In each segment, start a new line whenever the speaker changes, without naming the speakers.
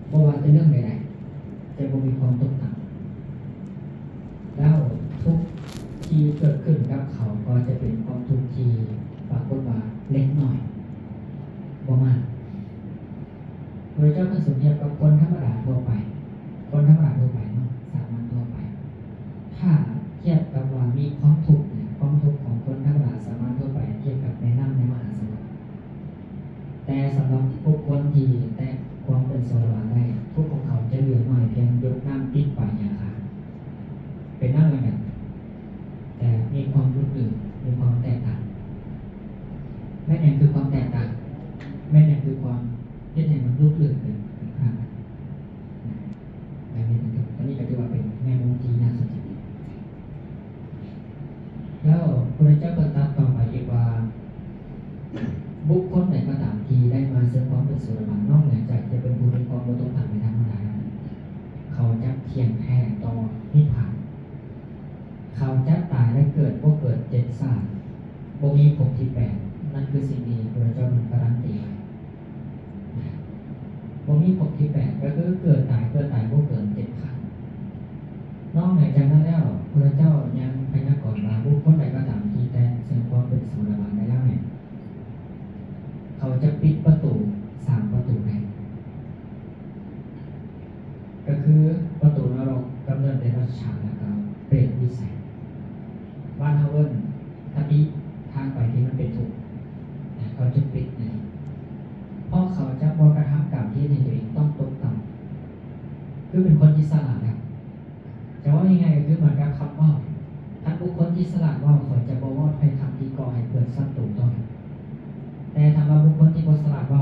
เพราะว่าจะเรื่องใดๆจะบ่มีความตกต่ำแล้วทุกที่เกิดขึ้นกับเขาก็จะเป็นความทุกข์ที่ปรากฏว่าเล็กน้อยบ่มากโดยเจ้าก็สมเทียบกับคนธรรมดาทั่วไปคนธรรมดาทั่วไปเนาะสามัญทั่วไปถ้าเทียบกับว่ามีความทุกข์เนี่ยความทุกข์ของคนธรรมดาสามัญทั่วไปเทียบกับแม่น้ำในมหาสมุทรแต่สำหรับบุคคลที่แต่ความเป็นโซลาร์ได้ทุกของเขาจะเหลือหน่อยเพียงยกน้ำติดปลายยาขาเป็นน้ำเหมือนกันแต่มีความรุนแรงมีความแตกต่างแม่เนี่ยคือความแตกต่างแม่เนี่ยคือความที่ไหนมันรุนแรงเกินข้างแบบนี้เป็นอันนี้ก็ถือว่าเป็นแง่มุมที่น่าสนใจแล้วพระเจ้าก็ตรัสต่อไปอีกว่าบุคคลไหนก็ตามที่ได้มาซึ่งความเป็นสุรบันนอกเหนือจากจะเป็นผู้มีความรู้ต้องผ่านไปธรรมดาเขาจะเที่ยงแท้ต่อนิพพานเขาจะตายและเกิดบ่เกิดเจ็ดศาสตร์บ่มีภพที่แปดนั่นคือสิ่งที่พระเจ้าการันตีไว้บ่มีภพที่แปดก็คือเกิดตายบ่เกิดเจ็ดครั้งนอกจากนั้นแล้วพระเจ้ายังพยากรณ์ว่าบุคคลใดก็ตามที่ได้ซึ่งความเป็นสุรบันได้แล้วเนี่ยเขาจะปิดประตู3ประตูแรกก็คือประตูนรกกำเนิดในรัชฉานแล้วก็เปรตวิสัยบ้านเฮาเอิ้นทันทีทางไปที่มันเป็นทุกข์เขาจะปิดนะเพราะเขาจะบ่กระทำกรรมที่ในตัวเองต้องตกต่ำคือเป็นคนที่สลาดครับจะว่ายังไงก็คือเหมือนกับคำว่าท่านบุคคลที่สลาดว่าเขาจะบ่ว่าให้คำที่ก่อให้เกิดศัตรูต่อแต่ถ้าว่าบุคคลที่บ่สลาดว่า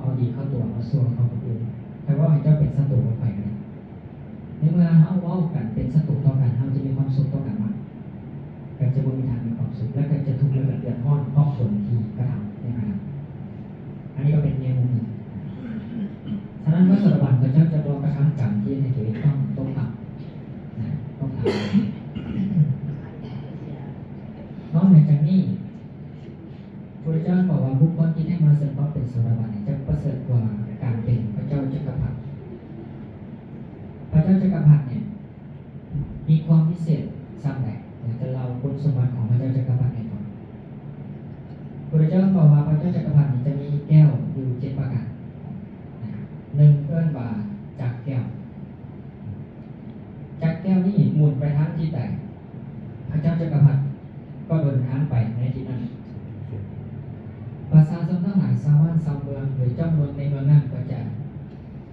เอาดีเข้าตัวเอาชั่วเข้าคนอื่นแต่ว่าให้เจ้าเป็นศัตรูกันไปเลยในเมื่อเฮาเว้ากันเป็นศัตรูต่อกันเฮาจะมีความสุขต่อกันมากก็จะบ่มีทางมีความสุขและก็จะทุกข์และก็เดือดร้อนเพราะผลที่กระทำในขณะอันนี้ก็เป็นแนวมุมหนึ่งฉะนั้นพระสรบันพระเจ้าจะบอกกระทำกรรมที่ในตัวเองต้องทำนะต้องทำนอกจากนี้พระเจ้าบอกว่าบุคคลที่ได้มาเสริมความเป็นสรบันจะประเสริฐกว่าการเป็นพระเจ้าจักรพรรดิพระเจ้าจักรพรรดิเนี่ยมีความพิเศษซ้ำแหละจะเล่าคุณสมบัติของพระเจ้าจักรพรรดิให้ฟังพระเจ้าบอกว่าพระเจ้าจักรพรรดิจะมีแก้วอยู่7ประการหนึ่งเอิ้นว่าจักรแก้วจักรแก้วนี่หมุนไปทางทิศใดพระเจ้าจักรพรรดิก็เดินทางไปในทิศนั้นประชาชนทั้งหลายชาวบ้านชาวเมืองหรือเจ้าเมืองในเมืองนั้นก็จะ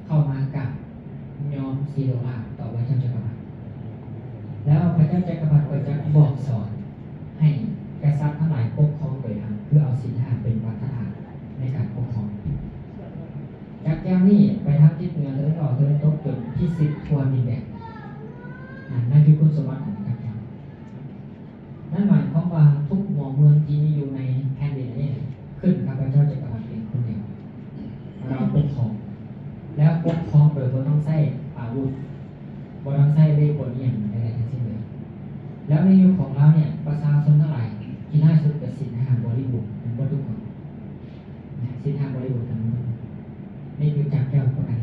เข้ามากราบยอมศิลาต่อพระเจ้าจักรพรรดิแล้วพระเจ้าจักรพรรดิก็จะบอกสอนให้กษัตริย์ทั้งหลายปกครองโดยธรรมคือเอาศีล5เป็นวัฒนธรรมในการปกครองจากแก้วนี้ไปทางทิศเหนือตะวันออกตะวันตกจนที่10ทั่วดินแดนนั่นคือคุณสมบัติของจักรแก้วนั่นหมายความว่าทุกหมู่เมืองที่มีอยู่ในแผ่นดินนี้ขึ้นกับพระเจ้าจักรพรรดิเป็นคนเดียวเราปกครองแล้วปกครองโดยบ่ต้องใช้อาวุธบ่ต้องใช้เวทมนต์อย่างใดๆทั้งสิ้นเลยแล้วในยุคของเราเนี่ยประชาชนทั้งหลายที่น่าสุดกับศีล5บริบูรณ์กันหมดทุกคนศีล5บริบูรณ์กันหมดนี่คือจักรแก้วคนนั้น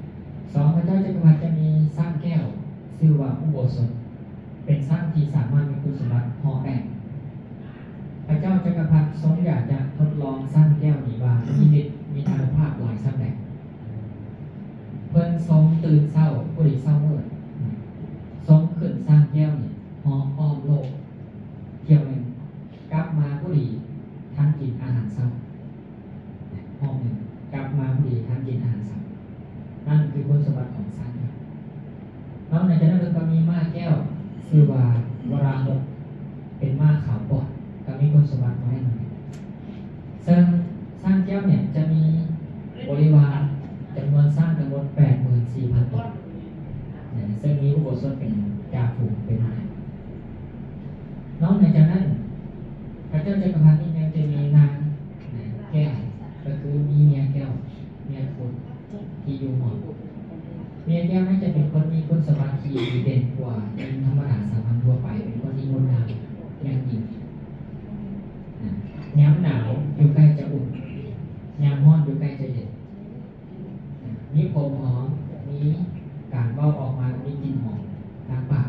2พระเจ้าจักรพรรดิจะมีสร้างแก้วชื่อว่าอุโบสถเป็นสร้างที่สามารถมีคุณสมบัติห่อแดงพระเจ้าจักรพรรดิทรงอยากจะทดลองสร้างแก้วนี้ว่ามีฤทธิ์มีอานุภาพหลายสักแดงเพิ่นทรงตื่นเช้าผู้ดีเช้ามืดทรงขึ้นสร้างแก้วนี่ห่ออ้อมโลกเที่ยวหนึ่งกลับมาผู้ดีท่านกินอาหารเช้าห้องหนึ่งกลับมาผู้ดีท่านกินอาหารเช้านั่นคือคุณสมบัติของสร้างแก้วนอกจากนั้นก็มีม้าแก้วชื่อว่าวราหกเป็นม้าขาวปอดก็มีคุณสมบัติน้อยหน่อยซึ่งสร้างแก้วเนี่ยจะมีบริวารจำนวนสร้างทั้งหมด 84,000 ตนซึ่งมีอุโบสถเป็นจ่าฝูงเป็นนายนอกจากนั้นพระเจ้าจักรพรรดิยังจะมีนางแก้วก็คือมีเมียแก้วเมียคุณที่อยู่หอเมียแก้วน่าจะเป็นคนมีคุณสมบัติที่ดีเด่นกว่าหญิงธรรมดาสามัญทั่วไปเป็นคนที่งดงามอย่างยิ่งย้ำหนาวอยู่ใกล้จะอุ่นย้ำร้อนอยู่ใกล้จะเย็น มีผมหอมมีการเว้าออกมามีกลิ่นหอมทางปาก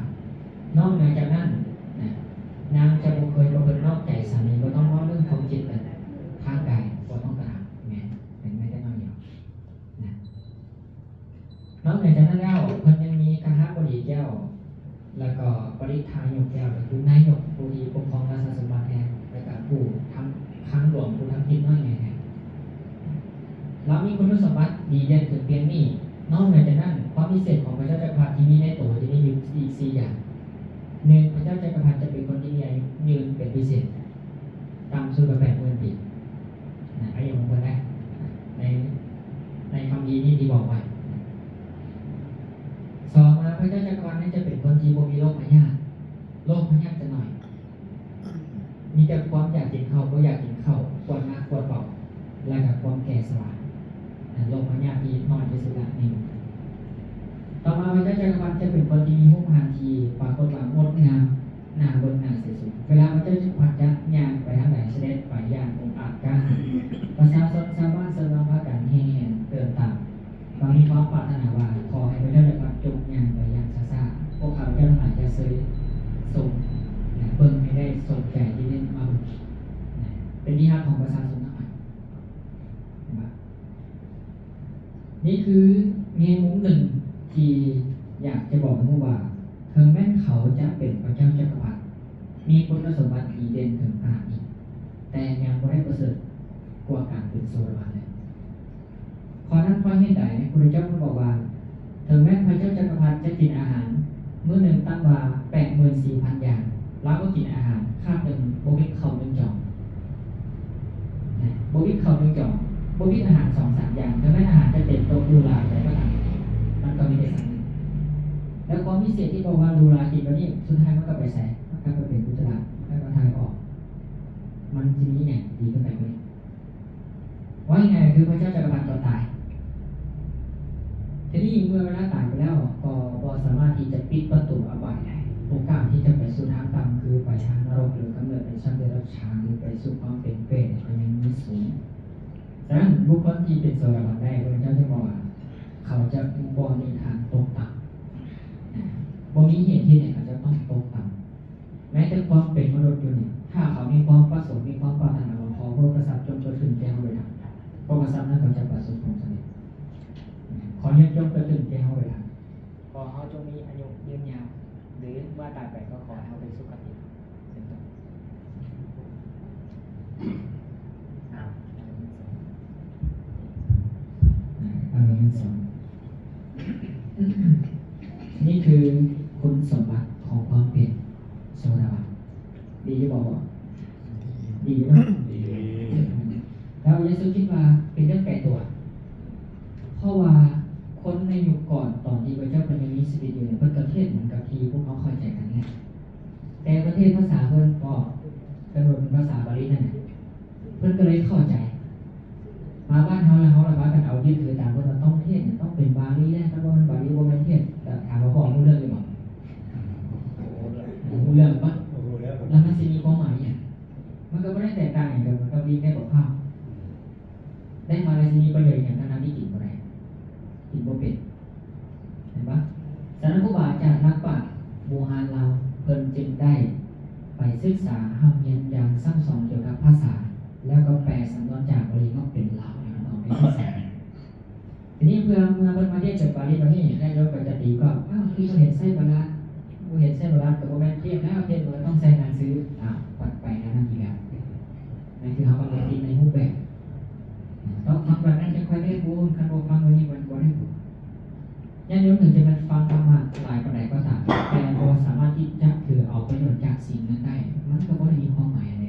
นอกจากนั้นนะนางจะบ่เคยบ่เพิ่นนอกใจสามีบ่ต้องเว้าเรื่องความจิตเลยทางกายบ่ต้องกระทำแม่นเป็นไม่ได้น้อยเดียวนะนอกจากนั้นแล้วเพิ่นยังมีกหบดีแก้วแล้วก็ปริธายกแก้วก็คือนายกผู้ที่ปกครองราชสมบัติแทนและก็ผู้ทำครั้งหลวงผู้ทำกิจน้อยใหญ่แทนเรามีคุณสมบัติดีเด่นถึงเพียงนี้นอกจากนั้นความพิเศษของพระเจ้าจักรพรรดิที่มีในตัวจะมีอยู่4อย่างหนึ่งพระเจ้าจักรพรรดิจะเป็นคนที่มีอายุยืนเป็นพิเศษตามสุดแบบ80,000 ปีอายุของคนแรกในคำพีนี้ที่บอกไว้สองมาพระเจ้าจักรพรรดินั้นจะเป็นคนที่บ่มีโรคพยาธิจะหน่อย มีแต่ความอยากกินข้าวก็อยากกินข้าวปวดหนักปวดเบาและกับความแก่สลายโรคพยาธิที่น้อยที่สุดละนี่ต่อมาพระเจ้าจักรพรรดิจะเป็นคนที่มีรูปพรรณที่ปรากฏว่างดงามหน้าเบิ่งหน้าใสสุดเวลาพระเจ้าจักรพรรดิจะย่างไปทางไหนเสด็จไปอย่างองค์อาจกล้าประชาชนชาวบ้านเสนอพากันแห่เดินตามบางมีความปรารถนาว่าขอให้พระเจ้าจักรพรรดิจงย่างไปอย่างช้าๆพวกเขาเจ้าทั้งหลายจะซื้อส่งเบิ่งให้ได้สนใจที่เล่นมาเป็นที่ฮักของประชาชนทั้งหลายนี่คือแง่มุมหนึ่งที่อยากจะบอกให้ว่าถึงแม้เขาจะเป็นพระเจ้าจักรพรรดิมีคุณสมบัติดีเด่นถึงขนาดนี้แต่ยังไม่ได้ประเสริฐกว่าการเป็นโซโลมอนเลยขอนั้นเพราะเหตุใดพระเจ้าบอกว่าถึงแม้พระเจ้าจักรพรรดิจะกินอาหารมื้อหนึ่งตั้งว่า 84,000 อย่างเราก็กินอาหารคาบหนึ่งโบวิกเขาหนึ่งจองโบวิกเขาหนึ่งจองโบวิกอาหาร 2-3 อย่างถ้าไม่อาหารจะเต็มโต๊ะดูลาแต่ก็ทำมันก็มีได้สั่งแล้วความพิเศษที่บอกว่าดูลากินวันนี้สุดท้ายมันก็ไปใส่มันก็ไปเป็นกุศลแล้วก็ทายออกมันทีนี้เนี่ยดีขึ้นไปเลยว่ายังไงคือพระเจ้าจักรพรรดิก็ตายทีนี้เมื่อเวลาตายไปแล้วก็สามารถที่จะปิดประตูอบายได้โอกาสที่จะไปสู่ทางต่ำคือไปทางนรกหรือกำเนิดเป็นชั้นเดรัจฉานหรือไปสู่ความเป็นเปรตก็ยังมีสูงดังนั้นบุคคลที่เป็นโสดาบันได้พระเจ้าจะบอกว่าเขาจะบ่มีทางตกต่ำบ่มีเหตุที่ไหนเขาจะต้องตกต่ำแม้แต่ความเป็นมนุษย์อยู่เนี่ยถ้าเขามีความประสงค์มีความปรารถนาขอพระกษัตริย์จงประถึงแก่เขาเลยนะพระกษัตริย์นั้นเขาจะประสบความสำเร็จขอเรียกจงประถึงแก่เขาเลยนะขอเขาจงมีอายุยืนยาวหรือเมื่อตายไปก็ขอให้เขาไปสุคติเป็นต้นอันนี้สองนี่คือคุณสมบัติของความเป็นโสดาบันดีจะบอกว่าดีไหมแล้วเยซูคิดว่าเป็นเรื่องไกลตัวเพราะว่าคนในยุคก่อนตอนที่พระเจ้าเป็นมีชีวิตอยู่เนี่ยเพิ่นประเทศเหมือนกับที่พวกเขาเข้าใจกันเนี่ยแต่ประเทศภาษาเพิ่นก็เป็นภาษาบาลีนั่นแหละเพิ่นก็เลยเข้าใจมาบ้านเฮาแล้วเฮาละว่ากันเอายึดถือตามเพิ่นว่าต้องเทศเนี่ยต้องเป็นบาลีแน่ถ้าบ่เป็นบาลีบ่แม่นเทศแต่ถามว่าพ่อรู้เรื่องหรือเปล่ารู้เรื่องปะแล้วมันสิมีความหมายเนี่ยมันก็บ่ได้แตกต่างกันกับดีแค่กับข้าวได้มาแล้วสิมีประโยชน์อย่างนั้นที่กินบ่ได้กินบ่เป็นเห็นปะฉะนั้นครูบาอาจารย์นักปราชญ์โบราณเราเพิ่นจึงได้ไปศึกษาหาเรียนอย่างซักซ้อนเกี่ยวกับภาษาแล้วก็แปลสำนวนจากบาลีมาเป็นลาวให้มันออกเป็นภาษาทีนี้เมื่อเพิ่นมาเทียบจากบาลีประเทศได้ยกไปจะตีก็คือเห็นไส้บาลาเห็นไส้บาลากับบ่แม่นเทียบแล้วเทียบว่าต้องใช้หนังสือปัดไปนั่นอีกแล้วนั่นคือเฮาก็เลยติดในรูปแบบต้องฟังแบบนั้นจะค่อยได้บุญคันบ่ฟังวันนี้มันบ่ได้บุญญาติโยมถึงจะมันฟังธรรมะหลายปานใดก็ตามแต่บ่สามารถที่จะถือเอาประโยชน์จากสิ่งนั้นได้มันก็บ่ได้มีความหมายอะไร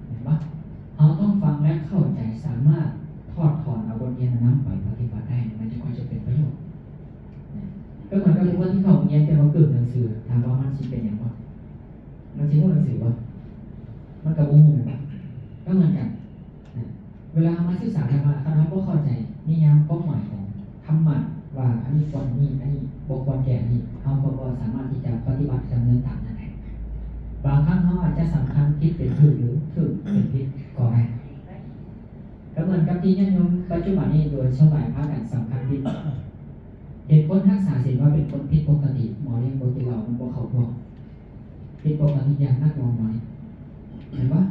เห็นปะเราต้องฟังและเข้าใจสามารถทอดถอนเอาบทเรียนนั้นไปปฏิบัติได้มันจะค่อยจะเป็นประโยชน์ก็เหมือนกับคนที่เขาเรียนแต่ว่าเกิดหนังสือถามว่ามันสิเป็นอย่างไรมันสิรู้หนังสือบ่มันก็บ่ฮู้แม่นบ่ก็เหมือนกันเวลามาศึกษาธรรมะถ้าเราบ่เข้าใจนิยามความหมายของธรรมะว่าอันนี้ควรนี่อันนี้บ่ควรแก่นี่เราก็บ่สามารถที่จะปฏิบัติดำเนินตามนั้นได้บางครั้งเราอาจจะสำคัญผิดเป็นถูกหรือถูกเป็นผิดก็ได้ก็เหมือนกับที่ญาติโยมปัจจุบันนี้โดยสมัยพากันสำคัญ เป็นคนรักษาศีลว่าเป็นคนผิดปกติหมอเรียกปกติเรามันบ่เข้าพวกผิดปกติอย่างนักมองหมอนี่เห็นปะ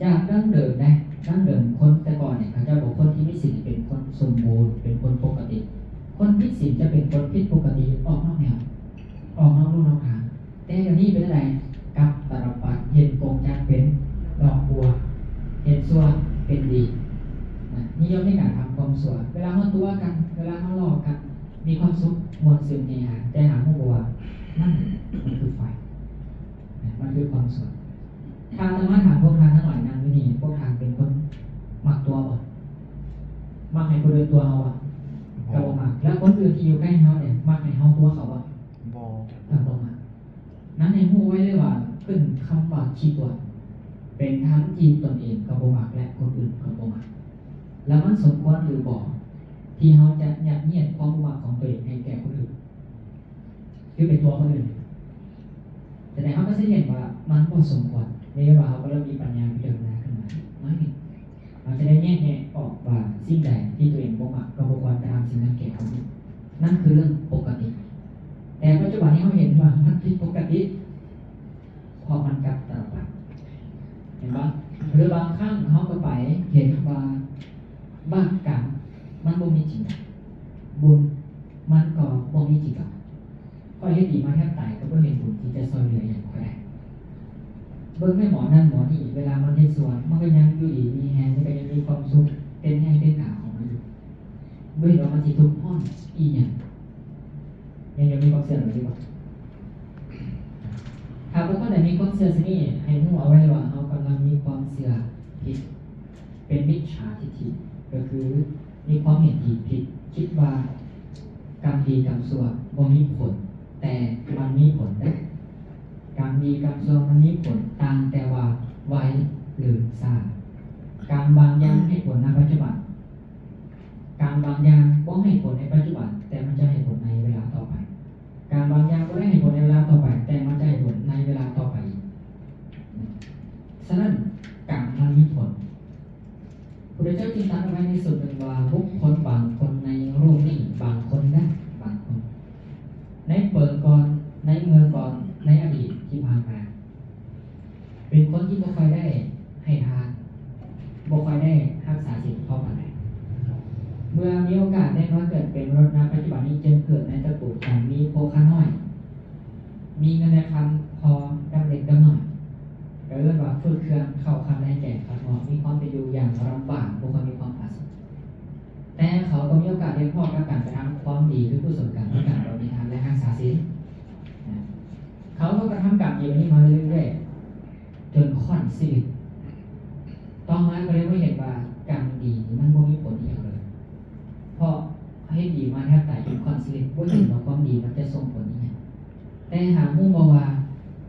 จากดั้งเดิมได้ดั้งเดิมคนแต่ก่อนเนี่ยเขาจะบอกคนที่มีศีลเป็นคนสมบูรณ์เป็นคนปกติคนผิดศีลจะเป็นคนผิดปกติออกนอกแนวออกนอกลู่นอกทางแต่เดี๋ยวนี้เป็นอะไรกับตาลปัดเห็นโกงจากเป็นดอกบัวเห็นซัวเป็นดีนิยมในการทำความสัวเวลาเขาตัวกันเวลาเขาหลอกกันมีความสุขมวลซึมเฮฮาแต่หาหัวนั่นมันคือไฟมันคือความสัวทางธรรมะถามพวกทานทั้งหลายนางวินีพวกทานเป็นคนมักตัวบ่มักให้คนเดินตัวเขาบ่กระโดดมักแล้วคนอื่นที่อยู่ใกล้เขาเนี่ยมักให้เขาตัวเขาบ่กระโดดมักนั้นในหูไว้เลยว่าขึ้นคำว่าชีตัวเป็นทั้งที่ตนเองกระโดดมักและคนอื่นกระโดดมักแล้วมันสมควรหรือบ่ที่เขาจะยัดเยียดความมักของตัวเองให้แก่คนอื่นคือเป็นตัวคนอื่นแต่ในเขาก็จะเห็นว่ามันบ่สมควรในว่าเขาก็เริ่มมีปัญญาพิจารณาขึ้นมาน้อยหนึ่งเราจะได้แยกแยะออกว่าสิ่งใดที่ตัวเองบ่มักก็บ่ควรจะทำสิ่งนั้นแก่คนอื่นนั่นคือเรื่องปกติแต่ปัจจุบันนี้เขาเห็นว่ามันผิดปกติพอมันกับตลปัดเห็นปะหรือบางครั้งเขาก็ไปเห็นว่าบาปกรรมมันบ่มีจริงบุญมันก็บ่มีจริงก็เฮ็ดดีมาแทบตายก็บ่เห็นบุญที่จะซอยเหลืออย่างใดเบิ่งให้หมอนั่นหมอนี่เวลามันเฮ็ดสวนมันก็ยังอยู่ดีมีแฮงมันก็ยังมีความสุขเต้นแห้งเต้นกาของมันอยู่บ่เห็นว่ามันสิทุกข์ร้อนอีหยังยังมีความเสื่อมอยู่ดีบ่ถ้าบุคคลใดมีความเสื่อมนี้ให้รู้เอาไว้ว่าเขากำลังมีความเสื่อมผิดเป็นมิจฉาทิฏฐิก็คือมีความเห็นผิดคิดว่ากรรมดีกรรมชั่วบ่มีผลแต่มันมีผลได้กรรมดีกรรมชั่วมันมีผลต่างแต่ว่าไวหรือช้ากรรมบางอย่างให้ผลในปัจจุบันกรรมบางอย่างบ่ให้ผลในปัจจุบันแต่มันจะให้ผลในเวลาต่อไปกรรมบางอย่างบ่ได้ให้ผลในเวลาต่อไปแต่มันจะให้ผลในเวลาต่อไปฉะนั้นกรรมมันมีผลพระเจ้าจึงตรัสไว้ในสุดหนึ่งว่าบุคคลบางคนในโลกนี้บางคนนะบางคนในเปิดก่อนในเมืองก่อนในอดีตที่ผ่านมาเป็นคนที่บ่ค่อยได้ให้ทานบ่ค่อยได้รักษาศีลข้อปานใดเมื่อมีโอกาสได้มาเกิดเป็นมนุษย์ในปัจจุบันนี้จึงเกิดในตระกูลอย่างมีโภคาน้อยมีเงินในคำพอดำเล็กดำหน่อยก็เรียกว่าฝึกเครื่องเข้าคำได้แก่ขัดเหมาะมีความเป็นอยู่อย่างลำบากบุคคลมีความผาสุกแต่เขาก็มีโอกาสได้พอกับการไปทำความดีคือกุศลกรรมในการบริหารและรักษาศีลเขาก็กระทำกรรมอย่างนี้มาเรื่อยๆจนค่อนชีวิตต่อมาก็เลยไม่เห็นว่ากรรมดีมันบ่มีผลอย่างเลยเพราะให้ดีมาแทบตายจนค่อนชีวิตบ่เห็นว่าความดีมันจะส่งผลอย่างแต่หามุ่งบอกว่า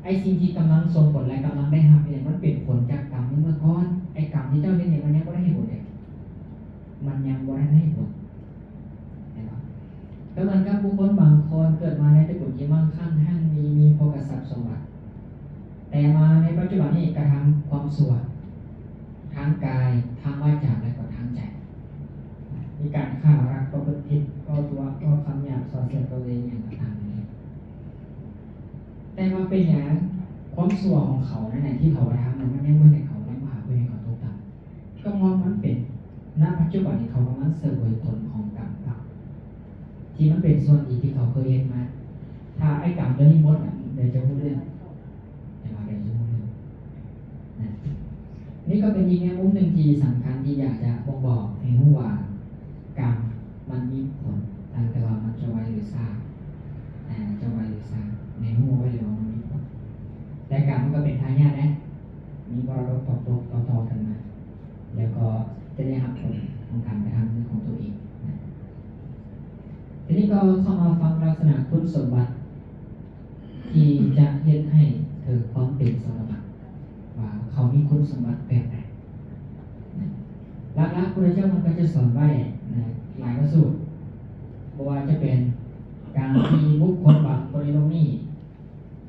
ไอ้สิ่งที่กำลังส่งผลและกำลังได้รับเนี่ยมันเป็นผลจากกรรมเมื่อก่อนไอ้กรรมที่เจ้าเล่นเนี่ยมันยังไม่ได้ให้ผลเลยมันยังไม่ได้ให้ผลนะครับก็เหมือนกับบุคคลบางคนเกิดมาในตระกูลที่มั่งคั่งหั่งมีโภคทรัพย์สมบัติแต่มาในปัจจุบันนี้กระทำความชั่วทางกายทางวาจาและก็ทางใจมีการฆ่ารักประพฤติผิดก็ตัวก็คำหยาบส่อเสียดตัวเองอย่างต่างๆนี้แต่ว่าเป็นอย่างความชั่วของเขาในที่เขาทำมันยังไม่ได้เขาไม่ผ่าไม่ได้เขาทุกข์ต่ำก็มองมันเป็นณปัจจุบันที่เขากำลังเสวยผลของกรรมเก่าที่มันเป็นส่วนดีที่เขาเคยเห็นมาถ้าไอ้กรรมเรื่องนี้หมดเดี๋ยวจะพูดเรื่องแต่ว่าเดี๋ยวจะพูดเรื่องนี่ก็เป็นอีกแง่มุมหนึ่งที่สำคัญที่อยากจะบอกให้รู้ว่ากรรมมันมีผลแต่ว่ามันจะไวหรือช้าจะไวหรือช้าในหัวไว้เลยว่ามันมีผลแต่กรรมมันก็เป็นทายาทนะมีมรดกต่อกันมาแล้วก็จะได้รับผลของการกระทำของตัวเองนะทีนี้ก็เข้ามาฟังลักษณะคุณสมบัติที่จะเฮ็ดให้เกิดความเป็นสมบัติว่าเขามีคุณสมบัติแบบไหนหลักๆพระเจ้ามันก็จะสอนไว้นะหลายพระสูตรบอกว่าจะเป็นการที่บุคคลบางคนในโลกนี้